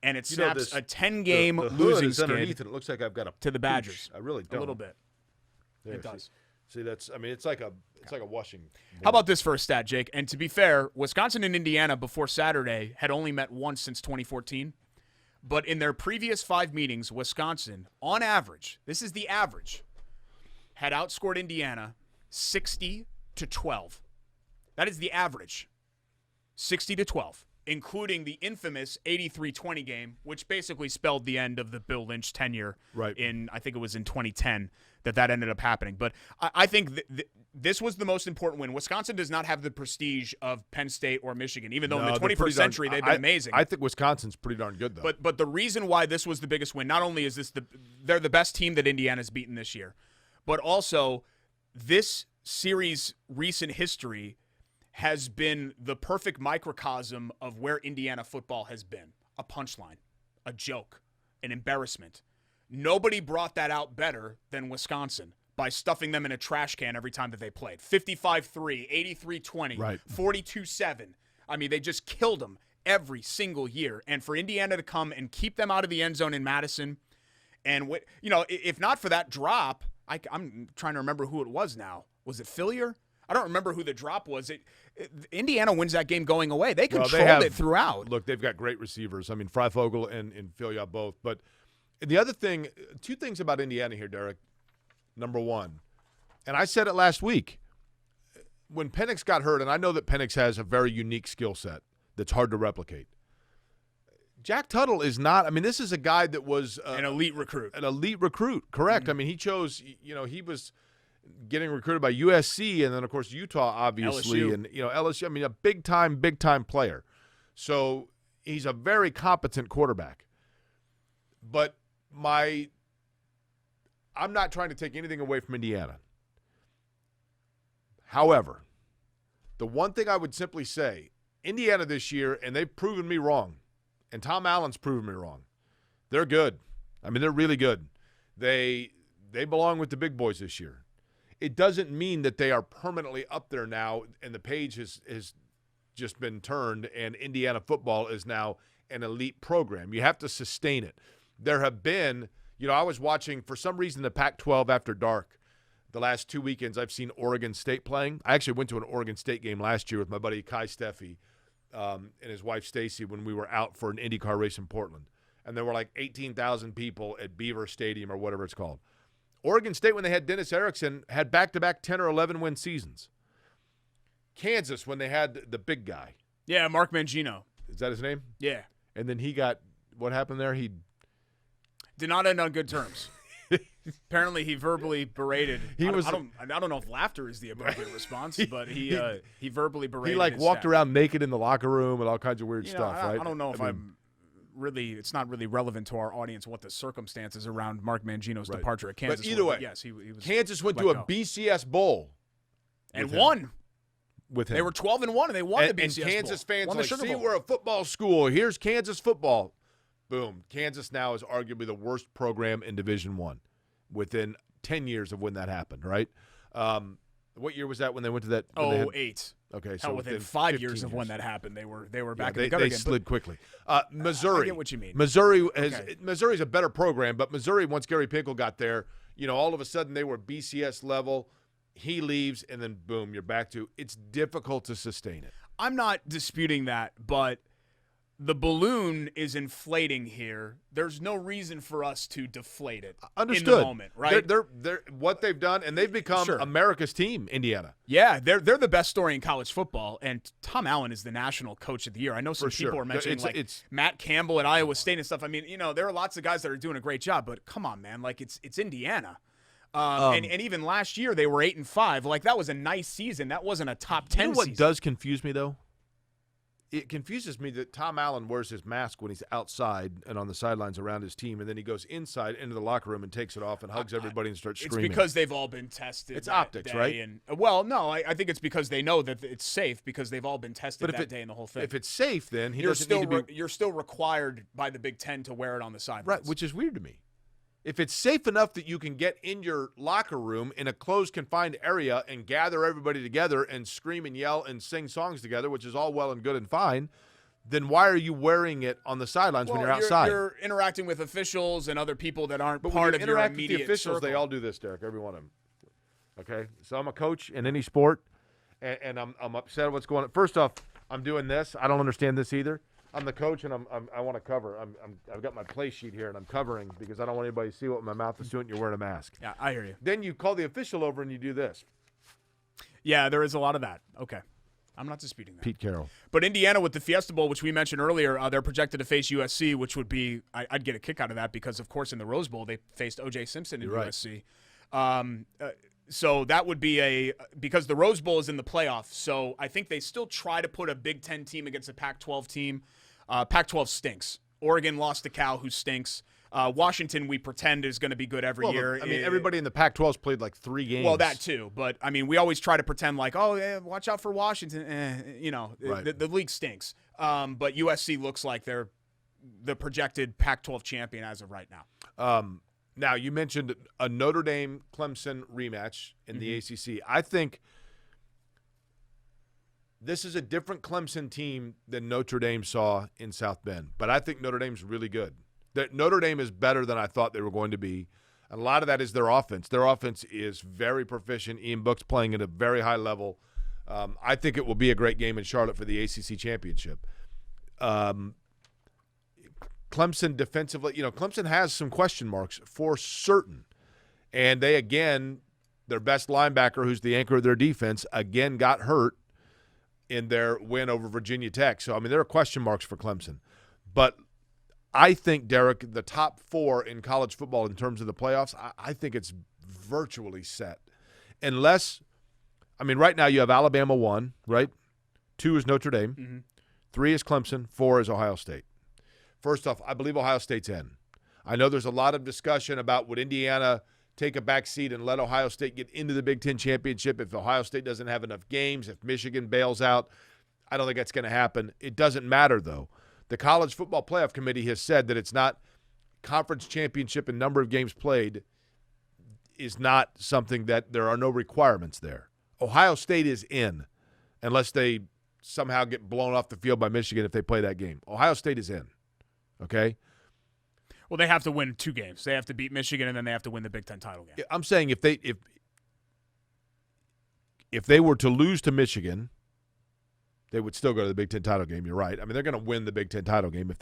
And it snaps a 10-game the hood losing is skid underneath, and it looks like I've got a to the pooch. Badgers. I really don't. A little bit. There, It does. See, that's. I mean, it's like a washing. How about this for a stat, Jake? And to be fair, Wisconsin and Indiana before Saturday had only met once since 2014. But in their previous 5 meetings, Wisconsin, on average, this is the average, had outscored Indiana 60-12. That is the average. 60-12, including the infamous 83-20 game, which basically spelled the end of the Bill Lynch tenure. Right. I think it was in 2010 that ended up happening. But I think this was the most important win. Wisconsin does not have the prestige of Penn State or Michigan, even though in the 21st century they've been amazing. I think Wisconsin's pretty darn good, though. But the reason why this was the biggest win, not only is they're the best team that Indiana's beaten this year, but also this series' recent history has been the perfect microcosm of where Indiana football has been. A punchline, a joke, an embarrassment. Nobody brought that out better than Wisconsin by stuffing them in a trash can every time that they played. 55-3, 83-20, Right. 42-7. I mean, they just killed them every single year. And for Indiana to come and keep them out of the end zone in Madison, and if not for that drop, I'm trying to remember who it was now. Was it Fillier? I don't remember who the drop was. Indiana wins that game going away. They controlled it throughout. Look, they've got great receivers. I mean, Freifogel and Filia both. But the other thing, 2 things about Indiana here, Derek. Number one, and I said it last week, when Penix got hurt, and I know that Penix has a very unique skill set that's hard to replicate. Jack Tuttle is not. I mean, this is a guy that was an elite recruit. An elite recruit, correct. I mean, he chose, he was getting recruited by USC and then, of course, Utah, obviously. LSU. And, LSU, I mean, a big-time player. So he's a very competent quarterback. But I'm not trying to take anything away from Indiana. However, the one thing I would simply say, Indiana this year, and they've proven me wrong, and Tom Allen's proven me wrong, they're good. I mean, they're really good. They belong with the big boys this year. It doesn't mean that they are permanently up there now, and the page has just been turned, and Indiana football is now an elite program. You have to sustain it. There have been, I was watching, for some reason, the Pac-12 after dark. The last 2 weekends, I've seen Oregon State playing. I actually went to an Oregon State game last year with my buddy Kai Steffi and his wife Stacy when we were out for an IndyCar race in Portland. And there were like 18,000 people at Beaver Stadium or whatever it's called. Oregon State, when they had Dennis Erickson, had back-to-back 10 or 11-win seasons. Kansas, when they had the big guy. Yeah, Mark Mangino. Is that his name? Yeah. And then he got – what happened there? He did not end on good terms. Apparently, he verbally berated. I don't know if laughter is the appropriate response, but he verbally berated. He his walked staff. around naked in the locker room and all kinds of weird stuff, right? I don't know if it's not really relevant to our audience what the circumstances around Mark Mangino's departure at Kansas. But either way, yes, he was. Kansas went to a BCS bowl and won. With him, they were 12-1 and they won the BCS and Kansas bowl. fans Won like, the Sugar see, Bowl. we're a football school. Here's Kansas football. Boom. Kansas now is arguably the worst program in Division I within 10 years of when that happened, right? What year was that when they went to that? 08. Okay, so within 5 years of when that happened, they were back in the gutter they again. slid quickly. Missouri. I get what you mean. Missouri's a better program, but Missouri, once Gary Pinkel got there, all of a sudden they were BCS level. He leaves, and then boom, you're back to it's difficult to sustain it. I'm not disputing that, but the balloon is inflating here. There's no reason for us to deflate it. Understood. In the moment, right? They're what they've done, and they've become America's team, Indiana. Yeah, they're the best story in college football, and Tom Allen is the national coach of the year. I know some people are mentioning it's Matt Campbell at Iowa State and stuff. I mean, there are lots of guys that are doing a great job, but come on, man, like it's Indiana. And even last year they were 8-5. Like, that was a nice season. That wasn't a top 10 You know what season. does confuse me, though? It confuses me that Tom Allen wears his mask when he's outside and on the sidelines around his team, and then he goes inside into the locker room and takes it off and hugs everybody and starts screaming. It's because they've all been tested. It's optics, right? And, well, no, I think it's because they know that it's safe because they've all been tested that day and the whole thing. If it's safe, then you're still required by the Big Ten to wear it on the sidelines. Right, which is weird to me. If it's safe enough that you can get in your locker room in a closed, confined area and gather everybody together and scream and yell and sing songs together, which is all well and good and fine, then why are you wearing it on the sidelines when you're outside? You're interacting with officials and other people that aren't but part when you of your interact immediate with the officials, circle. they all do this, Derek, every one of them. Okay? So I'm a coach in any sport, and I'm upset at what's going on. First off, I'm doing this. I don't understand this either. I'm the coach, and I want to cover. I've got my play sheet here, and I'm covering because I don't want anybody to see what my mouth is doing. You're wearing a mask. Yeah, I hear you. Then you call the official over, and you do this. Yeah, there is a lot of that. Okay. I'm not disputing that. Pete Carroll. But Indiana with the Fiesta Bowl, which we mentioned earlier, they're projected to face USC, which would be – I'd get a kick out of that because, of course, in the Rose Bowl, they faced O.J. Simpson in USC. So that would be because the Rose Bowl is in the playoff, so I think they still try to put a Big Ten team against a Pac-12 team. Pac-12 stinks. Oregon lost to Cal, who stinks. Washington, we pretend, is going to be good every year. I mean, everybody in the Pac-12's played like 3 games. Well, that too. But, I mean, we always try to pretend like, oh, yeah, watch out for Washington. Right. The league stinks. But USC looks like they're the projected Pac-12 champion as of right now. Now, you mentioned a Notre Dame-Clemson rematch in the ACC. I think this is a different Clemson team than Notre Dame saw in South Bend. But I think Notre Dame's really good. That Notre Dame is better than I thought they were going to be. And a lot of that is their offense. Their offense is very proficient. Ian Book's playing at a very high level. I think it will be a great game in Charlotte for the ACC championship. Clemson defensively, Clemson has some question marks for certain. And they, again, their best linebacker, who's the anchor of their defense, again got hurt in their win over Virginia Tech. So, I mean, there are question marks for Clemson. But I think, Derek, the top 4 in college football in terms of the playoffs, I think it's virtually set. Unless, I mean, right now you have Alabama 1, right? 2 is Notre Dame. 3 is Clemson. 4 is Ohio State. First off, I believe Ohio State's in. I know there's a lot of discussion about would Indiana take a back seat and let Ohio State get into the Big Ten championship if Ohio State doesn't have enough games, if Michigan bails out. I don't think that's going to happen. It doesn't matter, though. The College Football Playoff Committee has said that it's not conference championship and number of games played is not something that there are no requirements there. Ohio State is in unless they somehow get blown off the field by Michigan if they play that game. Ohio State is in. Okay? Well, they have to win 2 games. They have to beat Michigan, and then they have to win the Big Ten title game. I'm saying if they were to lose to Michigan, they would still go to the Big Ten title game. You're right. I mean, they're going to win the Big Ten title game if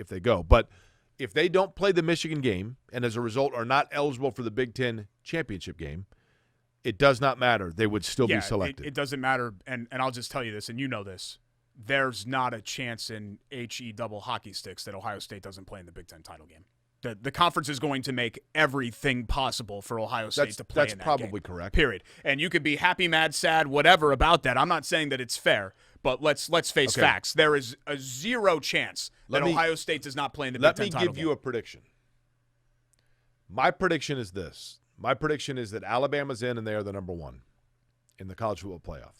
they go. But if they don't play the Michigan game and as a result are not eligible for the Big Ten championship game, it does not matter. They would still be selected. It doesn't matter, and I'll just tell you this, and you know this. There's not a chance in HE double hockey sticks that Ohio State doesn't play in the Big Ten title game. The conference is going to make everything possible for Ohio State to play in that game. That's probably correct. Period. And you could be happy, mad, sad, whatever about that. I'm not saying that it's fair, but let's face facts. There is a 0 chance that Ohio State does not play in the Big Ten title game. Let me give you a prediction. My prediction is this. My prediction is that Alabama's in and they are the number 1 in the college football playoff.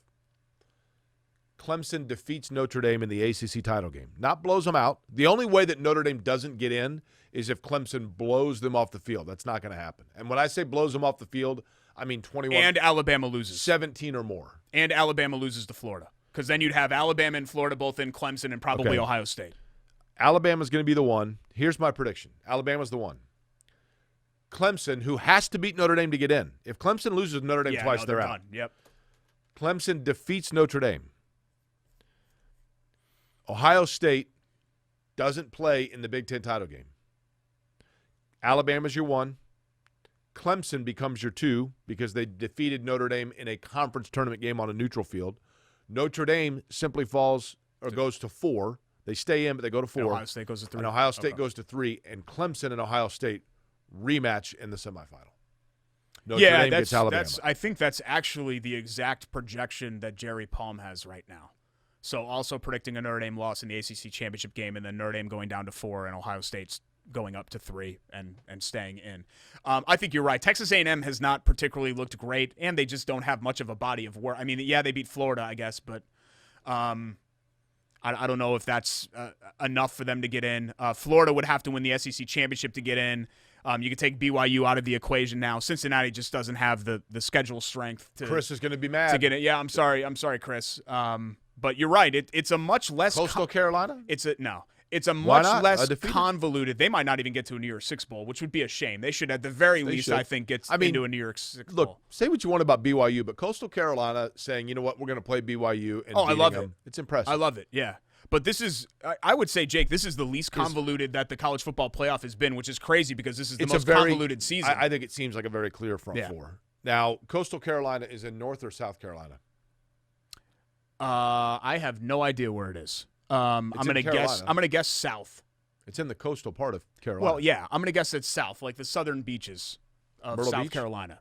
Clemson defeats Notre Dame in the ACC title game. Not blows them out. The only way that Notre Dame doesn't get in is if Clemson blows them off the field. That's not going to happen. And when I say blows them off the field, I mean 21. And Alabama loses. 17 or more. And Alabama loses to Florida. Because then you'd have Alabama and Florida both in Clemson and probably Ohio State. Alabama's going to be the 1. Here's my prediction. Alabama's the 1. Clemson, who has to beat Notre Dame to get in. If Clemson loses Notre Dame twice, they're out. Done. Yep. Clemson defeats Notre Dame. Ohio State doesn't play in the Big Ten title game. Alabama's your 1. Clemson becomes your 2 because they defeated Notre Dame in a conference tournament game on a neutral field. Notre Dame simply falls or goes to 4. They stay in, but they go to 4. And Ohio State goes to 3. And Ohio State goes to 3. And Clemson and Ohio State rematch in the semifinal. Notre Dame that's, gets Alabama. I think that's actually the exact projection that Jerry Palm has right now. So also predicting a Notre Dame loss in the ACC championship game, and then Notre Dame going down to 4 and Ohio State's going up to 3 and staying in. I think you're right. Texas A&M has not particularly looked great, and they just don't have much of a body of work. I mean, yeah, they beat Florida, I guess, but I don't know if that's enough for them to get in. Florida would have to win the SEC championship to get in. You could take BYU out of the equation now. Cincinnati just doesn't have the schedule strength to. Chris is going to be mad to get it. Yeah, I'm sorry, Chris. But you're right. It's a much less Coastal Carolina. It's a much less Undefeated? convoluted. They might not even get to a New Year's Six bowl, which would be a shame. They should, at the very least, should. I think, get into a New Year's Six Look, bowl. say what you want about BYU, but Coastal Carolina saying, you know what, we're going to play BYU and I love them. it. It's impressive. I love it. Yeah. But this is, I would say, Jake, this is the least convoluted that the college football playoff has been, which is crazy because this is the most convoluted season. I think it seems like a very clear front four. Now, Coastal Carolina is in North or South Carolina? I have no idea where it is. I'm gonna guess south. It's in the coastal part of Carolina. Well, yeah, I'm gonna guess it's south, like the southern beaches of Myrtle South Beach? Carolina.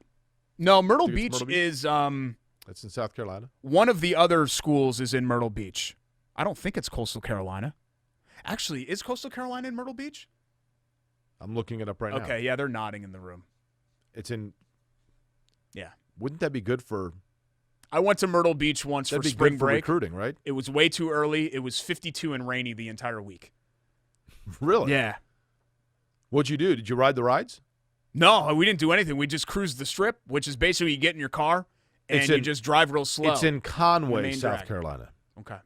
No, Myrtle Beach Myrtle Beach? is That's in South Carolina. one of the other schools is in Myrtle Beach. I don't think it's Coastal Carolina. Actually, is Coastal Carolina in Myrtle Beach? I'm looking it up right now. Okay, yeah, they're nodding in the room. It's in. Yeah. Wouldn't that be good for? I went to Myrtle Beach once That'd for be spring good for break. recruiting, right? It was way too early. It was 52 and rainy the entire week. Really? Yeah. What'd you do? Did you ride the rides? No, we didn't do anything. We just cruised the strip, which is basically you get in your car and you just drive real slow. It's in Conway, main South drag. Carolina. Okay.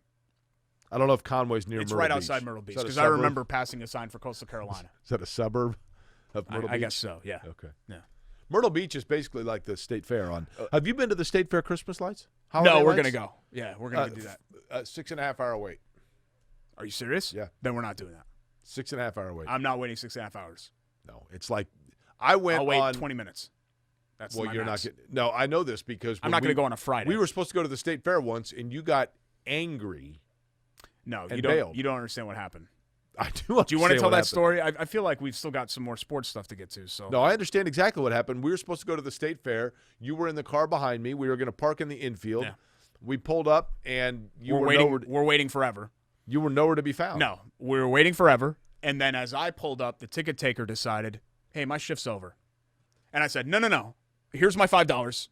I don't know if Conway's near It's Myrtle right Beach. outside Myrtle Beach Is that a because I suburb? remember passing a sign for Coastal Carolina. Is that a suburb of Myrtle Beach? I guess so, yeah. Okay. Yeah. Myrtle Beach is basically like the State Fair. Have you been to the State Fair Christmas lights? No, Holiday we're lights? going to go. Yeah, we're going to do that. 6.5 hour wait. Are you serious? Yeah. Then we're not doing that. 6.5 hour wait. I'm not waiting 6.5 hours. No, it's like I went I'll wait on 20 minutes. That's well, my you're max. not getting. No, I know this because I'm not going to go on a Friday. We were supposed to go to the State Fair once, and you got angry. No, and you don't. bailed. You don't understand what happened. I do. Do you want to understand tell what that happened. story? I feel like we've still got some more sports stuff to get to. So No, I understand exactly what happened. We were supposed to go to the State Fair. You were in the car behind me. We were going to park in the infield. Yeah. We pulled up, and you we're were waiting. nowhere. We're waiting forever. You were nowhere to be found. No, we were waiting forever. And then as I pulled up, the ticket taker decided, "Hey, my shift's over." And I said, "No. Here's my $5.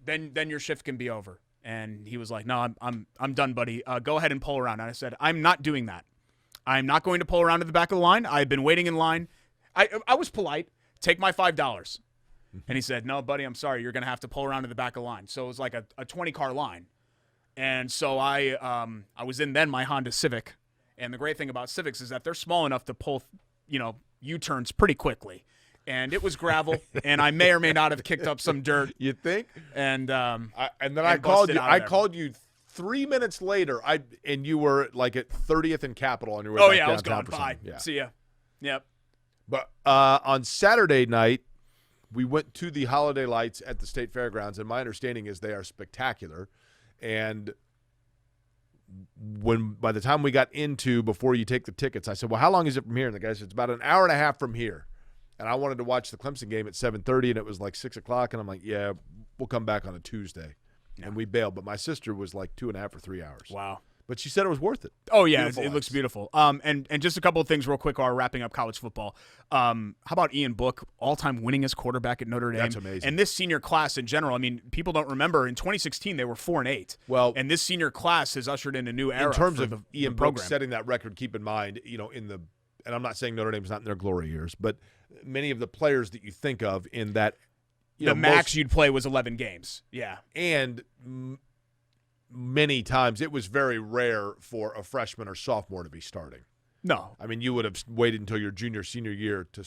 Then your shift can be over." And he was like, "No, I'm done, buddy. Go ahead and pull around." And I said, "I'm not doing that. I'm not going to pull around to the back of the line. I've been waiting in line." I was polite. Take my $5. And he said, "No, buddy, I'm sorry. You're going to have to pull around to the back of the line." So it was like a 20-car line. And so I was in then my Honda Civic. And the great thing about Civics is that they're small enough to pull, U-turns pretty quickly. And it was gravel, and I may or may not have kicked up some dirt. You think? And I called you. I called you 3 minutes later. And you were like at 30th and Capitol on your way. Oh back yeah, I was downtown gone. for Bye. something. Yeah. See ya. Yep. But on Saturday night, we went to the holiday lights at the State Fairgrounds, and my understanding is they are spectacular. And by the time we got before you take the tickets, I said, "Well, how long is it from here?" And the guy said, "It's about an hour and a half from here." And I wanted to watch the Clemson game at 7:30, and it was like 6 o'clock. And I'm like, "Yeah, we'll come back on a Tuesday." And we bailed. But my sister was like 2.5 or 3 hours. Wow. But she said it was worth it. Oh yeah, Beautiful it looks lights. beautiful. And just a couple of things real quick while we're wrapping up college football. How about Ian Book, all-time winningest quarterback at Notre Dame? That's amazing. And this senior class in general, I mean, people don't remember in 2016 they were 4-8. Well, and this senior class has ushered in a new era in terms for of the Ian Book program. setting that record, keep in mind, and I'm not saying Notre Dame's not in their glory years, but many of the players that you think of in that, the max you'd play was 11 games. Yeah. And many times it was very rare for a freshman or sophomore to be starting. No. I mean, you would have waited until your junior, senior year to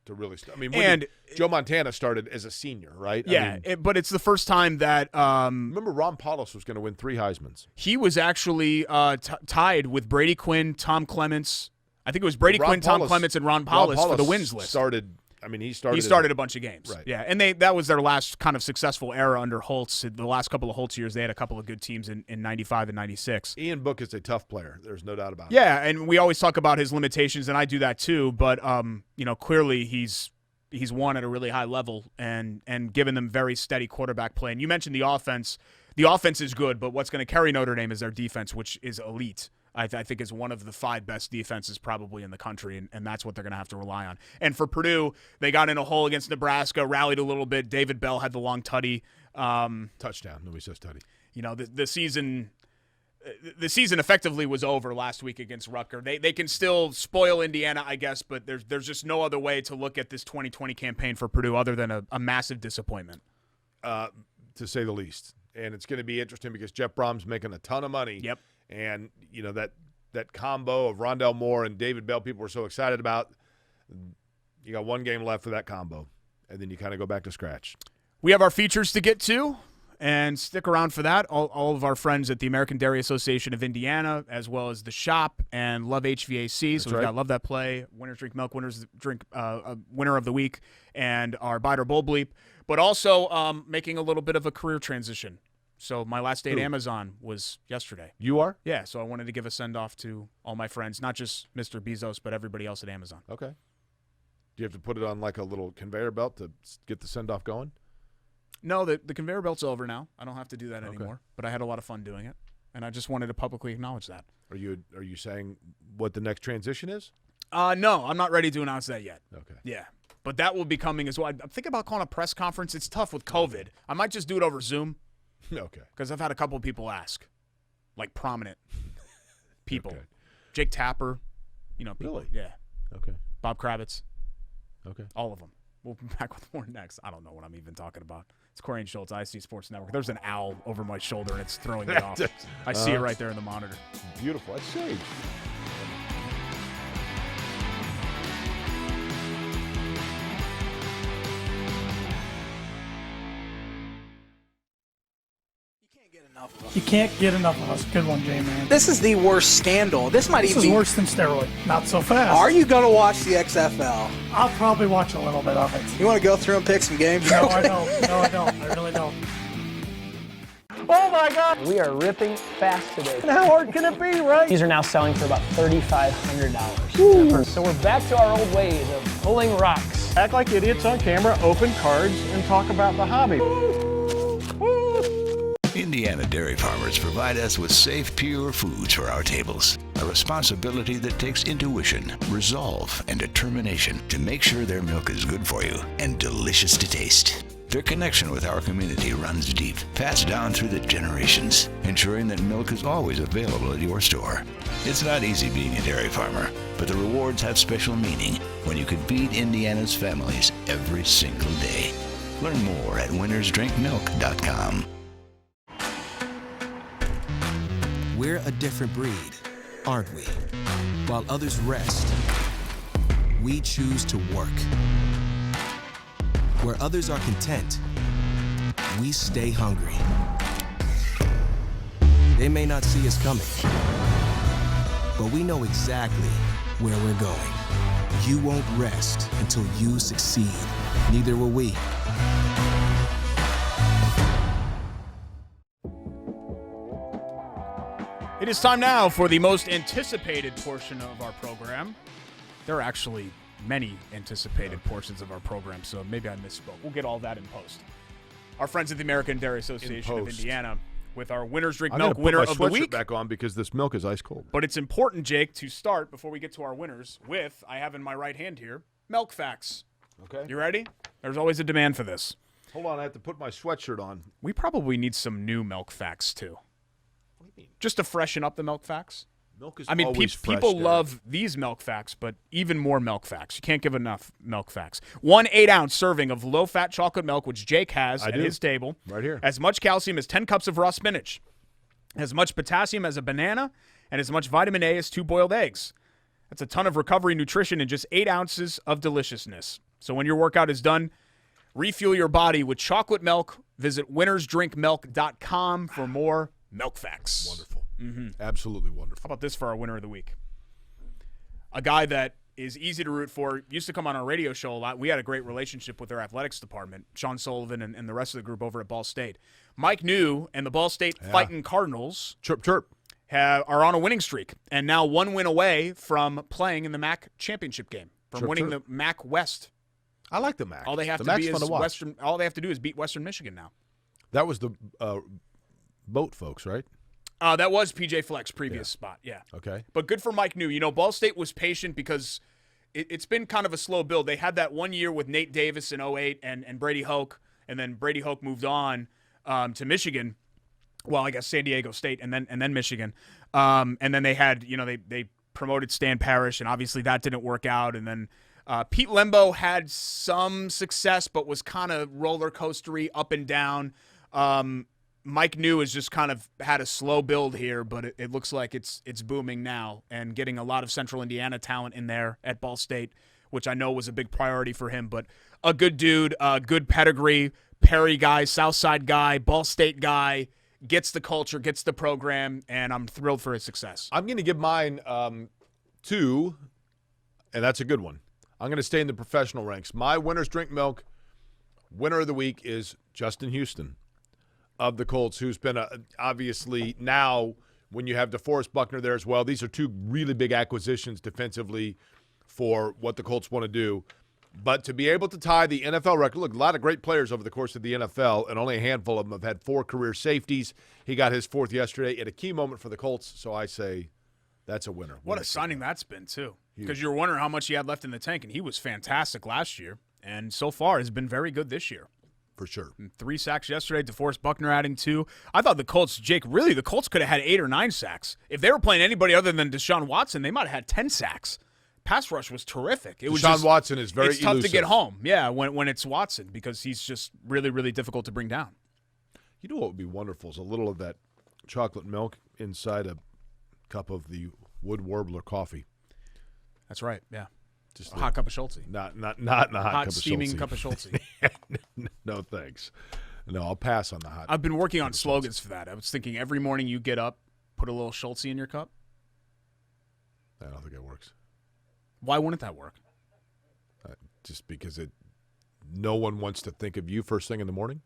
really start. I mean, Joe Montana started as a senior, right? Yeah, I mean, but it's the first time that remember Ron Paulus was going to win 3 Heismans. he was actually tied with Brady Quinn, Tom Clements. I think it was Brady Quinn, Tom Clements, and Ron Paulus for the wins list. He started a bunch of games. Right. Yeah, and that was their last kind of successful era under Holtz. The last couple of Holtz years, they had a couple of good teams in 95 and 96. Ian Book is a tough player. There's no doubt about it. Yeah, and we always talk about his limitations, and I do that too. But clearly he's he's won at a really high level and given them very steady quarterback play. And you mentioned the offense. The offense is good, but what's going to carry Notre Dame is their defense, which is elite. I think is one of the 5 best defenses probably in the country, and that's what they're going to have to rely on. And for Purdue, they got in a hole against Nebraska, rallied a little bit. David Bell had the long tutty. Touchdown. Nobody says tutty. You know, the season effectively was over last week against Rutgers. They can still spoil Indiana, I guess, but there's just no other way to look at this 2020 campaign for Purdue other than a massive disappointment. To say the least. And it's going to be interesting because Jeff Brom's making a ton of money. Yep. And, you know, that combo of Rondell Moore and David Bell people were so excited about. You got 1 game left for that combo, and then you kind of go back to scratch. We have our features to get to, and stick around for that. All of our friends at the American Dairy Association of Indiana, as well as the shop and Love HVAC. That's So we've right. got Love That Play, Winners Drink Milk, Winners Drink Winner of the Week, and our Bite or Bull Bleep. But also making a little bit of a career transition. So my last day at Amazon was yesterday. You are? Yeah, so I wanted to give a send-off to all my friends, not just Mr. Bezos, but everybody else at Amazon. Okay. Do you have to put it on like a little conveyor belt to get the send-off going? No, the conveyor belt's over now. I don't have to do that anymore. But I had a lot of fun doing it, and I just wanted to publicly acknowledge that. Are you saying what the next transition is? No, I'm not ready to announce that yet. Okay. Yeah, but that will be coming as well. I'm thinking about calling a press conference. It's tough with COVID. I might just do it over Zoom. Okay. Because I've had a couple of people ask, like prominent people. Okay. Jake Tapper, you know, people. Really? Yeah. Okay. Bob Kravitz. Okay. All of them. We'll be back with more next. I don't know what I'm even talking about. It's Corey and Schultz, IC Sports Network. There's an owl over my shoulder, and it's throwing me off. I see it right there in the monitor. Beautiful. That's sage. You can't get enough of us. Good one, J-Man. This is the worst scandal. This might This even is be worse than steroid. Not so fast. Are you going to watch the XFL? I'll probably watch a little bit of it. You want to go through and pick some games? No, I don't. No, I don't. I really don't. Oh my God! We are ripping fast today. And how hard can it be, right? These are now selling for about $3,500. So we're back to our old ways of pulling rocks. Act like idiots on camera, open cards, and talk about the hobby. Indiana dairy farmers provide us with safe, pure foods for our tables. A responsibility that takes intuition, resolve, and determination to make sure their milk is good for you and delicious to taste. Their connection with our community runs deep, passed down through the generations, ensuring that milk is always available at your store. It's not easy being a dairy farmer, but the rewards have special meaning when you can feed Indiana's families every single day. Learn more at winnersdrinkmilk.com. We're a different breed, aren't we? While others rest, we choose to work. Where others are content, we stay hungry. They may not see us coming, but we know exactly where we're going. You won't rest until you succeed. Neither will we. It is time now for the most anticipated portion of our program. There are actually many anticipated portions of our program, so maybe I misspoke. We'll get all that in post. Our friends at the American Dairy Association of Indiana with our Winners Drink Milk Winner of the Week. I'm going to put my sweatshirt back on because this milk is ice cold. But it's important, Jake, to start before we get to our winners with, I have in my right hand here, Milk Facts. Okay. You ready? There's always a demand for this. Hold on, I have to put my sweatshirt on. We probably need some new Milk Facts, too. What do you mean? Just to freshen up the Milk Facts. Milk is I mean, always fresh, people Derek. love these Milk Facts, but even more Milk Facts. You can't give enough Milk Facts. 1 8-ounce serving of low-fat chocolate milk, which Jake has at his table. Right here. As much calcium as 10 cups of raw spinach. As much potassium as a banana, and as much vitamin A as 2 boiled eggs. That's a ton of recovery nutrition in just 8 ounces of deliciousness. So when your workout is done, refuel your body with chocolate milk. Visit winnersdrinkmilk.com for more Milk Facts. Wonderful. Absolutely wonderful. How about this for our winner of the week? A guy that is easy to root for, used to come on our radio show a lot. We had a great relationship with their athletics department, Sean Sullivan and the rest of the group over at Ball State. Mike New and the Ball State Fighting Cardinals Chirp, chirp. are on a winning streak and now 1 win away from playing in the MAC championship game, from Chirp, winning chirp. the MAC West. I like the MAC. All they have the to be fun is to watch. Western. All they have to do is beat Western Michigan now. That was the boat folks, right? That was PJ Fleck's previous spot. Yeah. Okay. But good for Mike New. You know, Ball State was patient because it's been kind of a slow build. They had that 1 year with Nate Davis in 2008 and Brady Hoke, and then Brady Hoke moved on to Michigan. Well, I guess San Diego State and then Michigan. And then they had, they promoted Stan Parrish, and obviously that didn't work out. And then Pete Lembo had some success, but was kind of roller coastery up and down. Mike New has just kind of had a slow build here, but it looks like it's booming now and getting a lot of Central Indiana talent in there at Ball State, which I know was a big priority for him. But a good dude, good pedigree, Perry guy, Southside guy, Ball State guy, gets the culture, gets the program, and I'm thrilled for his success. I'm going to give mine 2, and that's a good one. I'm going to stay in the professional ranks. My Winners Drink Milk winner of the week is Justin Houston of the Colts, who's been obviously now when you have DeForest Buckner there as well. These are 2 really big acquisitions defensively for what the Colts want to do. But to be able to tie the NFL record, look, a lot of great players over the course of the NFL, and only a handful of them have had 4 career safeties. He got his 4th yesterday at a key moment for the Colts, so I say that's a winner. What a signing that's been, too, because you're wondering how much he had left in the tank, and he was fantastic last year, and so far has been very good this year. For sure. 3 sacks yesterday, DeForest Buckner adding 2. I thought the Colts could have had 8 or 9 sacks. If they were playing anybody other than Deshaun Watson, they might have had 10 sacks. Pass rush was terrific. Deshaun Watson is very elusive. It's tough to get home, when it's Watson, because he's just really, really difficult to bring down. You know what would be wonderful is a little of that chocolate milk inside a cup of the Wood Warbler coffee. That's right, yeah. Just a hot cup of Schultz. Not in a hot cup of steaming cup of Schultz. No, thanks. No, I'll pass on the hot. I've been working on slogans for that. I was thinking every morning you get up, put a little Schultz in your cup. I don't think it works. Why wouldn't that work? Just because no one wants to think of you first thing in the morning?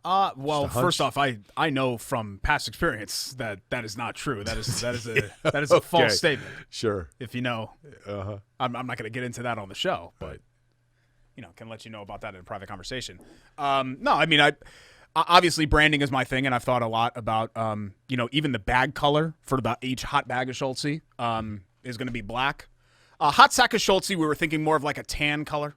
Well, first off, I know from past experience that is not true. That is a false statement. Sure. If you know, I'm not going to get into that on the show, but can let you know about that in a private conversation. No, I mean, obviously branding is my thing, and I've thought a lot about even the bag color for each hot bag of Schultz is going to be black. Hot sack of Schultz, we were thinking more of like a tan color.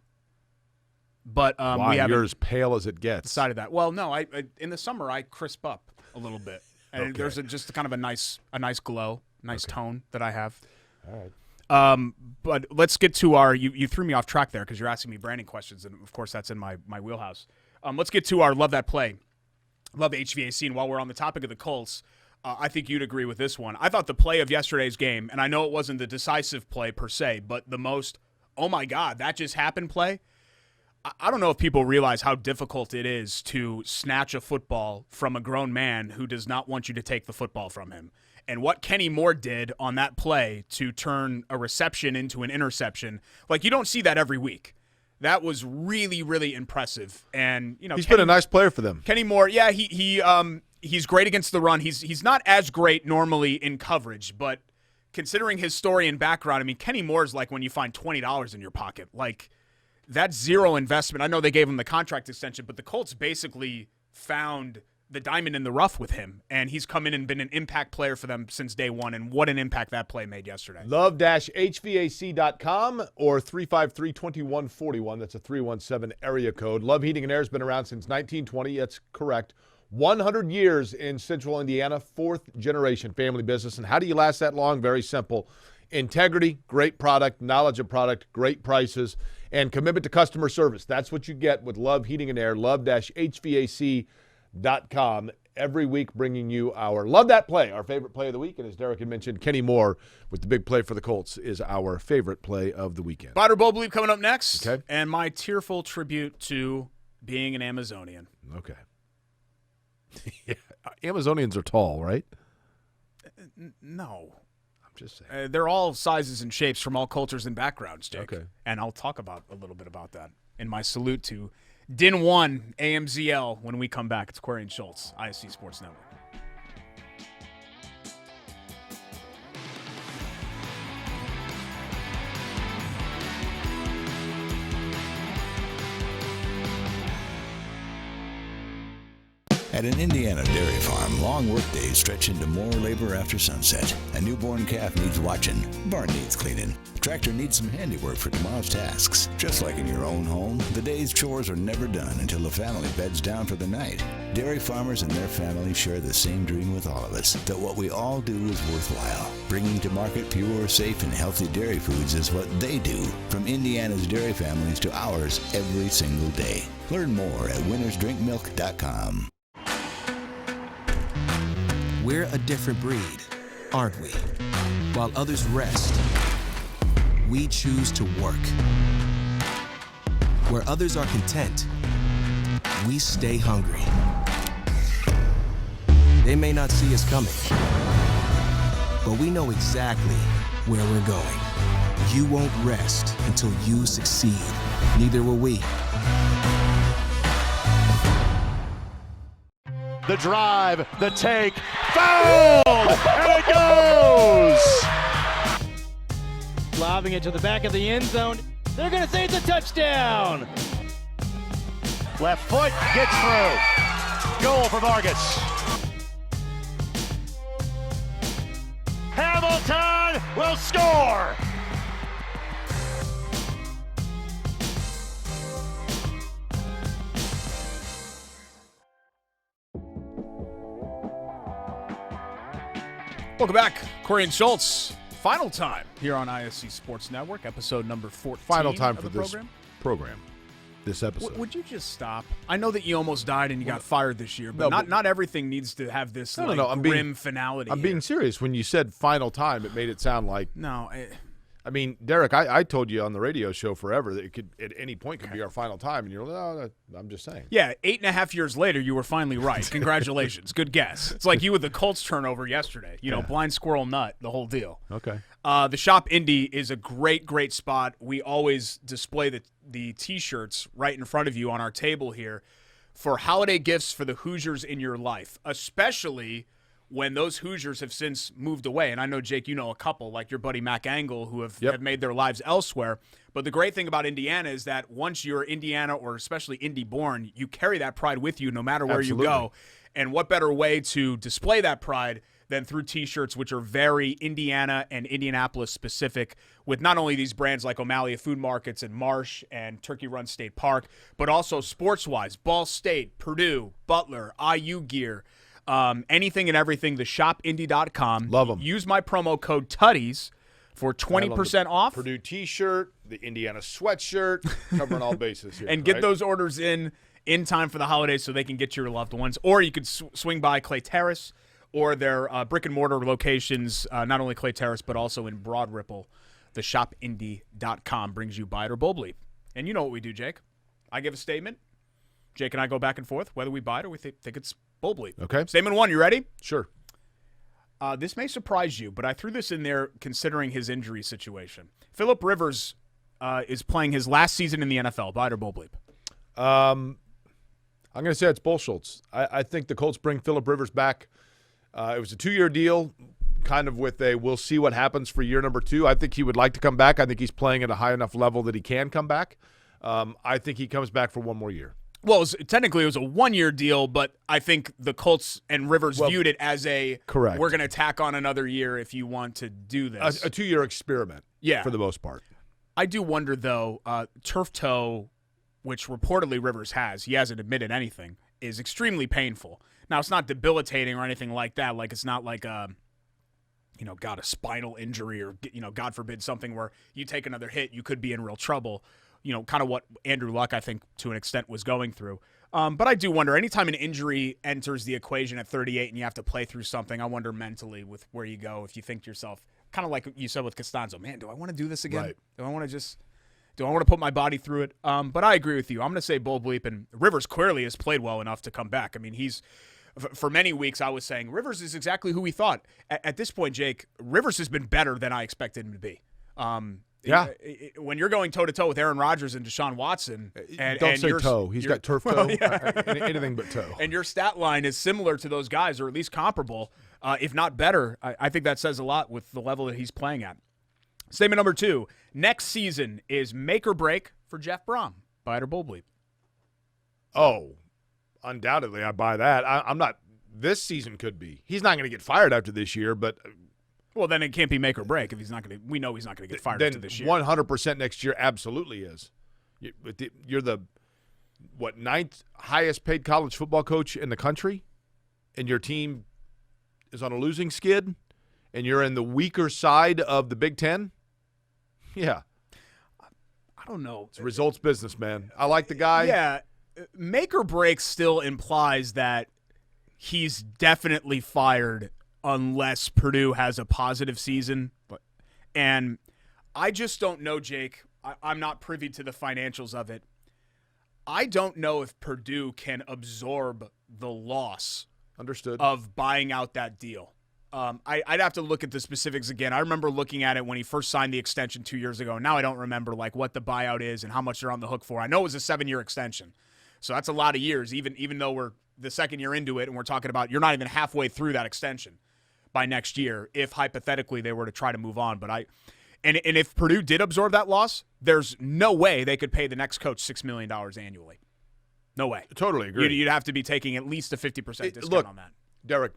But why? You're as pale as it gets. Decided that. Well, no, I in the summer I crisp up a little bit, and there's just kind of a nice glow, tone that I have. All right. But let's get to our. You threw me off track there because you're asking me branding questions, and of course that's in my wheelhouse. Let's get to our love that play, love HVAC, and while we're on the topic of the Colts, I think you'd agree with this one. I thought the play of yesterday's game, and I know it wasn't the decisive play per se, but the most, oh my God, that just happened play. I don't know if people realize how difficult it is to snatch a football from a grown man who does not want you to take the football from him. And what Kenny Moore did on that play to turn a reception into an interception, like you don't see that every week. That was really, really impressive. And he's been a nice player for them. Kenny Moore, yeah, he's great against the run. He's not as great normally in coverage, but considering his story and background, I mean, Kenny Moore's like when you find $20 in your pocket, like. That's zero investment. I know they gave him the contract extension, but the Colts basically found the diamond in the rough with him, and he's come in and been an impact player for them since day one, and what an impact that play made yesterday. Love-HVAC.com or 353-2141. That's a 317 area code. Love Heating and Air has been around since 1920. That's correct. 100 years in Central Indiana, 4th generation family business. And how do you last that long? Very simple. Integrity, great product, knowledge of product, great prices, and commitment to customer service. That's what you get with Love Heating and Air, love-HVAC.com. Every week bringing you our Love That Play, our favorite play of the week. And as Derek had mentioned, Kenny Moore with the big play for the Colts is our favorite play of the weekend. Biter Bowl Bleep coming up next. Okay. And my tearful tribute to being an Amazonian. Okay. Yeah. Amazonians are tall, right? No. Just saying. They're all sizes and shapes from all cultures and backgrounds, Jake. Okay. And I'll talk a little bit about that in my salute to Din 1 AMZL when we come back. It's Query and Schultz, ISC Sports Network. At an Indiana dairy farm, long workdays stretch into more labor after sunset. A newborn calf needs watching. Barn needs cleaning. Tractor needs some handiwork for tomorrow's tasks. Just like in your own home, the day's chores are never done until the family beds down for the night. Dairy farmers and their families share the same dream with all of us, that what we all do is worthwhile. Bringing to market pure, safe, and healthy dairy foods is what they do, from Indiana's dairy families to ours every single day. Learn more at winnersdrinkmilk.com. We're a different breed, aren't we? While others rest, we choose to work. Where others are content, we stay hungry. They may not see us coming, but we know exactly where we're going. You won't rest until you succeed. Neither will we. The drive, the take, fouled, and it goes! Lobbing it to the back of the end zone. They're going to say it's a touchdown. Left foot gets through. Goal for Vargas. Hamilton will score! Welcome back. Corey and Schultz. Final time here on ISC Sports Network, episode number 14. Final time for the this program. This episode. Would you just stop? I know that you almost died and you got fired this year, but not everything needs to have this grim finality. I'm being serious. When you said final time, it made it sound like no. I mean, Derek, I told you on the radio show forever that it could at any point could be our final time, and you're like, no, I'm just saying. Yeah, 8.5 years later, you were finally right. Congratulations. Good guess. It's like you with the Colts turnover yesterday. You know, blind squirrel nut, the whole deal. Okay. The Shop Indy is a great, great spot. We always display the T-shirts right in front of you on our table here for holiday gifts for the Hoosiers in your life, especially when those Hoosiers have since moved away. And I know, Jake, you know a couple, like your buddy Mac Angle, who have made their lives elsewhere. But the great thing about Indiana is that once you're Indiana or especially Indy-born, you carry that pride with you no matter where you go. And what better way to display that pride than through T-shirts, which are very Indiana and Indianapolis specific, with not only these brands like O'Malley Food Markets and Marsh and Turkey Run State Park, but also sports-wise, Ball State, Purdue, Butler, IU gear, anything and everything, theshopindy.com. Love them. Use my promo code TUDDIES for 20% off. Purdue T-shirt, the Indiana sweatshirt, covering all bases here. And get those orders in time for the holidays so they can get to your loved ones. Or you could swing by Clay Terrace or their brick-and-mortar locations, not only Clay Terrace but also in Broad Ripple. Theshopindy.com brings you Buy It or Bull Bleep. And you know what we do, Jake. I give a statement. Jake and I go back and forth, whether we buy it or we think it's Bull Bleep. Okay. Statement one, you ready? Sure. This may surprise you, but I threw this in there considering his injury situation. Phillip Rivers is playing his last season in the NFL. Buy it or Bull Bleep? I'm going to say it's Bull Schultz. I think the Colts bring Phillip Rivers back. It was a 2-year deal, kind of with a we'll see what happens for year number 2. I think he would like to come back. I think he's playing at a high enough level that he can come back. I think he comes back for one more year. Well, technically it was a 1-year deal, but I think the Colts and Rivers viewed it as correct. We're going to tack on another year if you want to do this. A 2-year experiment, for the most part. I do wonder, though, turf toe, which reportedly Rivers has, he hasn't admitted anything, is extremely painful. Now, it's not debilitating or anything like that. Like, it's not like a spinal injury or, God forbid, something where you take another hit, you could be in real trouble. Kind of what Andrew Luck, I think, to an extent, was going through. But I do wonder, anytime an injury enters the equation at 38 and you have to play through something, I wonder mentally with where you go if you think to yourself, kind of like you said with Costanzo, man, do I want to do this again? Right. Do I want to put my body through it? But I agree with you. I'm going to say Bull Bleep, and Rivers clearly has played well enough to come back. I mean, for many weeks I was saying Rivers is exactly who we thought. At this point, Jake, Rivers has been better than I expected him to be. When you're going toe-to-toe with Aaron Rodgers and Deshaun Watson. Don't say toe. He's got turf toe. Anything but toe. And your stat line is similar to those guys, or at least comparable, if not better. I think that says a lot with the level that he's playing at. Statement number 2. Next season is make or break for Jeff Brom. Buy it or Bull Bleep? Oh, undoubtedly, I buy that. I'm not – this season could be. He's not going to get fired after this year, but – well, then it can't be make or break if he's not going to – we know he's not going to get fired after this year. 100% next year absolutely is. You're the, ninth highest paid college football coach in the country, and your team is on a losing skid, and you're in the weaker side of the Big Ten? Yeah. I don't know. It's results business, man. I like the guy. Yeah. Make or break still implies that he's definitely fired unless Purdue has a positive season. And I just don't know, Jake. I'm not privy to the financials of it. I don't know if Purdue can absorb the loss of buying out that deal. I'd have to look at the specifics again. I remember looking at it when he first signed the extension 2 years ago. Now I don't remember what the buyout is and how much they're on the hook for. I know it was a 7-year extension. So that's a lot of years, even though we're the second year into it and we're talking about you're not even halfway through that extension by next year if hypothetically they were to try to move on. But and if Purdue did absorb that loss, there's no way they could pay the next coach $6 million annually. No way. Totally agree. You'd have to be taking at least a 50% discount on that. Derek,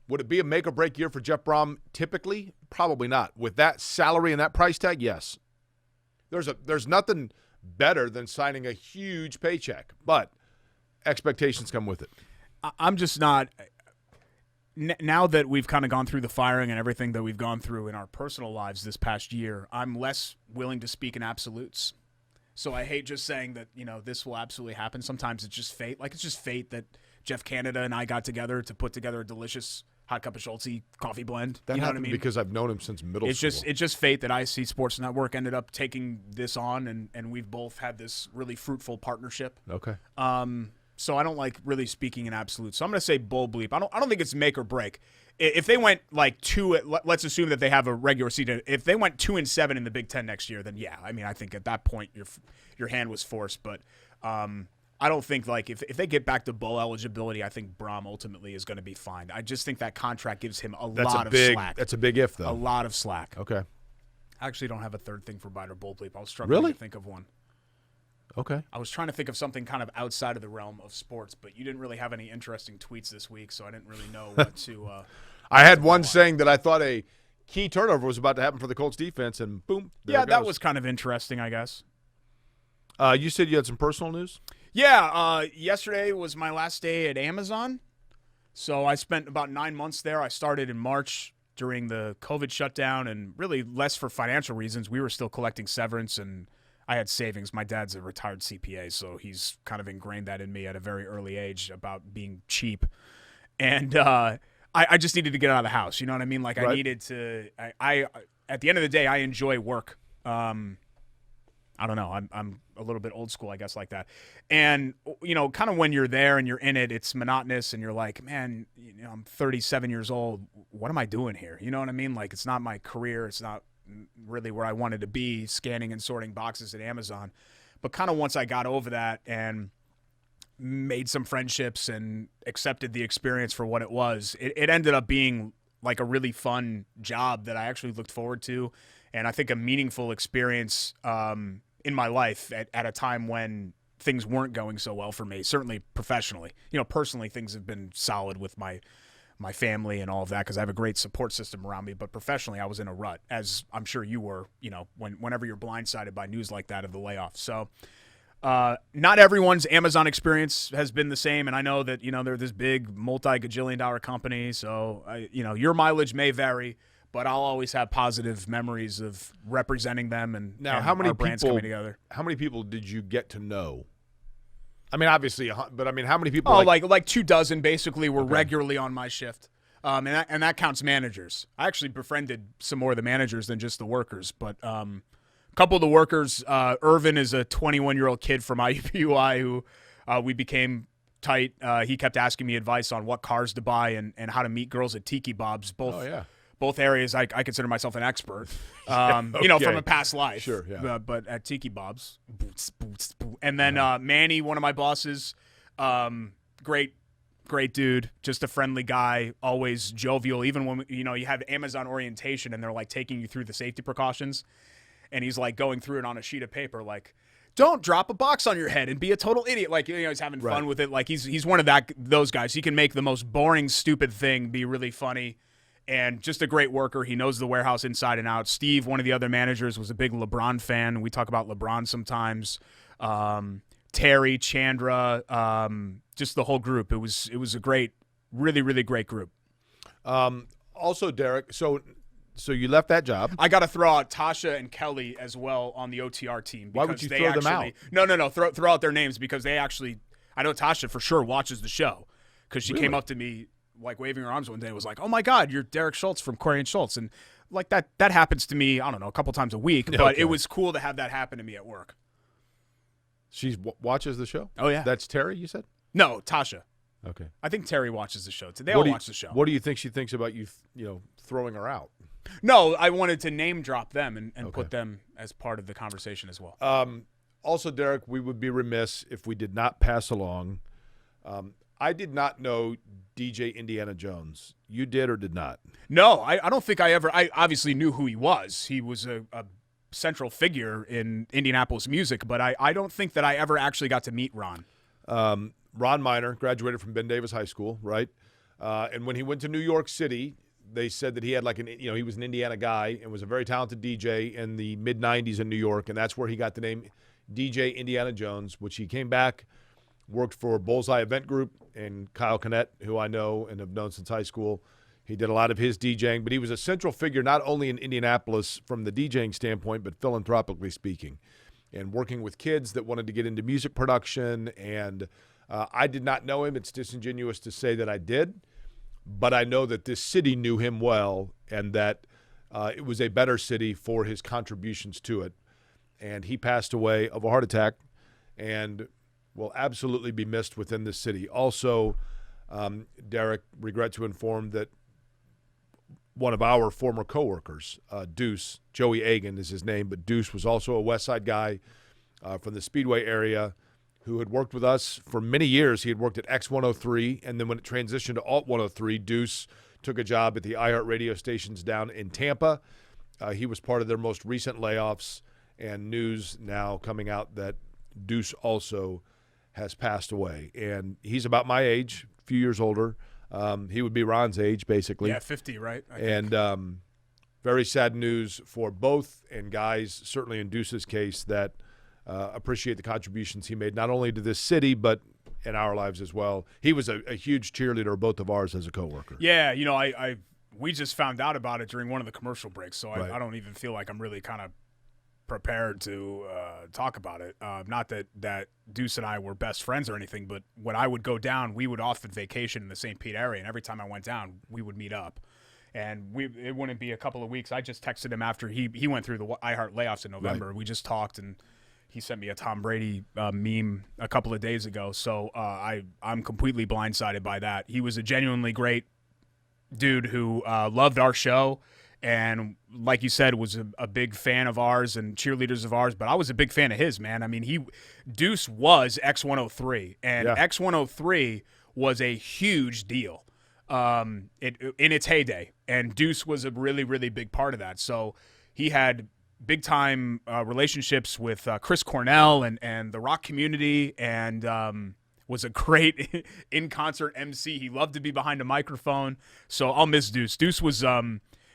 would it be a make or break year for Jeff Brom typically? Probably not. With that salary and that price tag, yes. There's nothing better than signing a huge paycheck, but expectations come with it. I'm just not – now that we've kind of gone through the firing and everything that we've gone through in our personal lives this past year, I'm less willing to speak in absolutes. So I hate just saying that, this will absolutely happen. Sometimes it's just fate. Like, it's just fate that Jeff Canada and I got together to put together a delicious hot cup of Schultz coffee blend. That you know happened what I mean? Because I've known him since middle school. It's just fate that IC Sports Network ended up taking this on, and we've both had this really fruitful partnership. Okay. So I don't like really speaking in absolutes. So I'm going to say bull bleep. I don't think it's make or break. If they went like let's assume that they have a regular season. If they went 2-7 in the Big Ten next year, then yeah. I mean, I think at that point your hand was forced. But I don't think if they get back to bowl eligibility, I think Brom ultimately is going to be fine. I just think that contract gives him a lot of slack. That's a big if, though. A lot of slack. Okay. I actually don't have a third thing for bite or bull bleep. I was struggling to think of one. Okay. I was trying to think of something kind of outside of the realm of sports, but you didn't really have any interesting tweets this week, so I didn't really know what to I had one saying that I thought a key turnover was about to happen for the Colts defense, and boom. Yeah, that was kind of interesting, I guess. You said you had some personal news? Yeah. Yesterday was my last day at Amazon, so I spent about 9 months there. I started in March during the COVID shutdown, and really less for financial reasons. We were still collecting severance, and I had savings. My dad's a retired CPA, so he's kind of ingrained that in me at a very early age about being cheap. And I just needed to get out of the house. You know what I mean? Like, right. I needed to I at the end of the day, I enjoy work. I don't know. I'm a little bit old school, I guess, like that. And, kind of when you're there and you're in it, it's monotonous, and you're like, man, I'm 37 years old. What am I doing here? You know what I mean? Like, it's not my career. It's not really where I wanted to be, scanning and sorting boxes at Amazon. But kind of once I got over that and made some friendships and accepted the experience for what it was, it ended up being like a really fun job that I actually looked forward to, and I think a meaningful experience in my life at a time when things weren't going so well for me, certainly professionally. Personally, things have been solid with my family and all of that because I have a great support system around me. But professionally, I was in a rut, as I'm sure you were, whenever you're blindsided by news like that of the layoff. So not everyone's Amazon experience has been the same. And I know that, they're this big multi-gajillion-dollar company. So, your mileage may vary, but I'll always have positive memories of representing them and, now, and how many our brands people, coming together. How many people did you get to know? I mean, obviously, but I mean, how many people? Oh, like 24 basically were regularly on my shift, and that counts managers. I actually befriended some more of the managers than just the workers, but a couple of the workers. Irvin is a 21-year-old kid from IUPUI who we became tight. He kept asking me advice on what cars to buy and how to meet girls at Tiki Bob's. Both areas I consider myself an expert, from a past life. Sure, yeah. But at Tiki Bob's, and then Manny, one of my bosses, great dude, just a friendly guy, always jovial. Even when you have Amazon orientation and they're like taking you through the safety precautions, and he's like going through it on a sheet of paper, like, don't drop a box on your head and be a total idiot. Like, he's having fun with it. Like, he's one of those guys. He can make the most boring, stupid thing be really funny, and just a great worker. He knows the warehouse inside and out. Steve, one of the other managers, was a big LeBron fan. We talk about LeBron sometimes. Terry, Chandra, just the whole group. It was a great, really, really great group. Also, Derek, so you left that job. I got to throw out Tasha and Kelly as well on the OTR team. Why would you throw them out? No. Throw out their names because they actually – I know Tasha for sure watches the show because she came up to me like waving her arms one day and was like, oh, my God, you're Derek Schultz from Corey and Schultz. And like that happens to me, I don't know, a couple times a week. But it was cool to have that happen to me at work. She watches the show? Oh, yeah. That's Terry, you said? No, Tasha. Okay. I think Terry watches the show. They all watch the show. What do you think she thinks about you throwing her out? No, I wanted to name drop them and put them as part of the conversation as well. Also, Derek, we would be remiss if we did not pass along. I did not know DJ Indiana Jones. You did or did not? No, I don't think I ever – I obviously knew who he was. He was a central figure in Indianapolis music, but I don't think that I ever actually got to meet Ron. Ron Miner graduated from Ben Davis High School, right? And when he went to New York City, they said that he had he was an Indiana guy and was a very talented DJ in the mid-'90s in New York, and that's where he got the name DJ Indiana Jones, which he came back, worked for Bullseye Event Group and Kyle Kinnett, who I know and have known since high school. He did a lot of his DJing, but he was a central figure not only in Indianapolis from the DJing standpoint, but philanthropically speaking, and working with kids that wanted to get into music production. And I did not know him. It's disingenuous to say that I did, but I know that this city knew him well and that it was a better city for his contributions to it. And he passed away of a heart attack and will absolutely be missed within this city. Also, Derek, regret to inform that one of our former coworkers, Deuce, Joey Agan is his name, but Deuce was also a West Side guy from the Speedway area who had worked with us for many years. He had worked at X103, and then when it transitioned to Alt 103, Deuce took a job at the iHeart radio stations down in Tampa. He was part of their most recent layoffs, and news now coming out that Deuce also has passed away. And he's about my age, a few years older. He would be Ron's age, basically. Yeah, 50, right? And very sad news for both, and guys, certainly in Deuce's case, that appreciate the contributions he made, not only to this city, but in our lives as well. He was a huge cheerleader, both of ours, as a coworker. Yeah, we just found out about it during one of the commercial breaks, so I don't even feel like I'm really kind of prepared to talk about it. Not that Deuce and I were best friends or anything, but when I would go down, we would often vacation in the St. Pete area, and every time I went down, we would meet up. And it wouldn't be a couple of weeks. I just texted him after he went through the iHeart layoffs in November. Right. We just talked, and he sent me a Tom Brady meme a couple of days ago. So I'm completely blindsided by that. He was a genuinely great dude who loved our show. And like you said, was a big fan of ours and cheerleaders of ours, but I was a big fan of his, man. I mean, Deuce was X103, and X103 was a huge deal in its heyday, and Deuce was a really, really big part of that. So he had big-time relationships with Chris Cornell and the rock community, and was a great in-concert MC. He loved to be behind a microphone, so I'll miss Deuce. Deuce was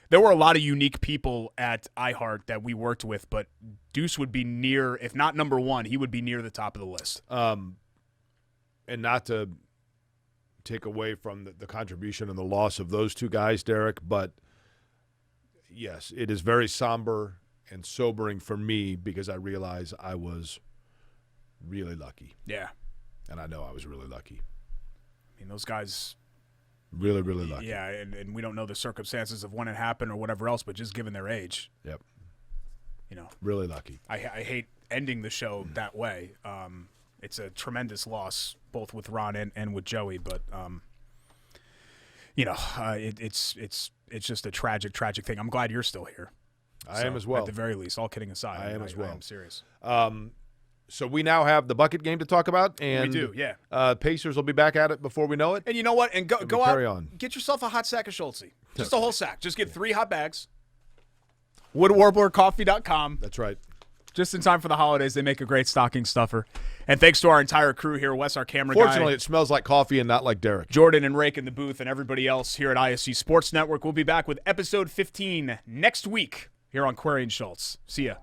there were a lot of unique people at iHeart that we worked with, but Deuce would be near, if not number one, he would be near the top of the list. And not to take away from the contribution and the loss of those two guys, Derek, but yes, it is very somber and sobering for me because I realize I was really lucky. Yeah. And I know I was really lucky. I mean, those guys – really, really lucky. Yeah, and we don't know the circumstances of when it happened or whatever else, but just given their age. Yep. Really lucky. I hate ending the show that way. It's a tremendous loss, both with Ron and with Joey, but it's just a tragic thing. I'm glad you're still here. I am as well. At the very least, all kidding aside. I am as well. I'm serious. So we now have the bucket game to talk about, and we do, yeah. Pacers will be back at it before we know it. And you know what? And go out, on. Get yourself a hot sack of Schultz. Just a whole sack. Just get 3 hot bags. WoodWarblerCoffee.com. That's right. Just in time for the holidays, they make a great stocking stuffer. And thanks to our entire crew here, Wes, our camera guy. Fortunately, it smells like coffee and not like Derek. Jordan and Rake in the booth and everybody else here at ISC Sports Network. We'll be back with episode 15 next week here on Query and Schultz. See ya.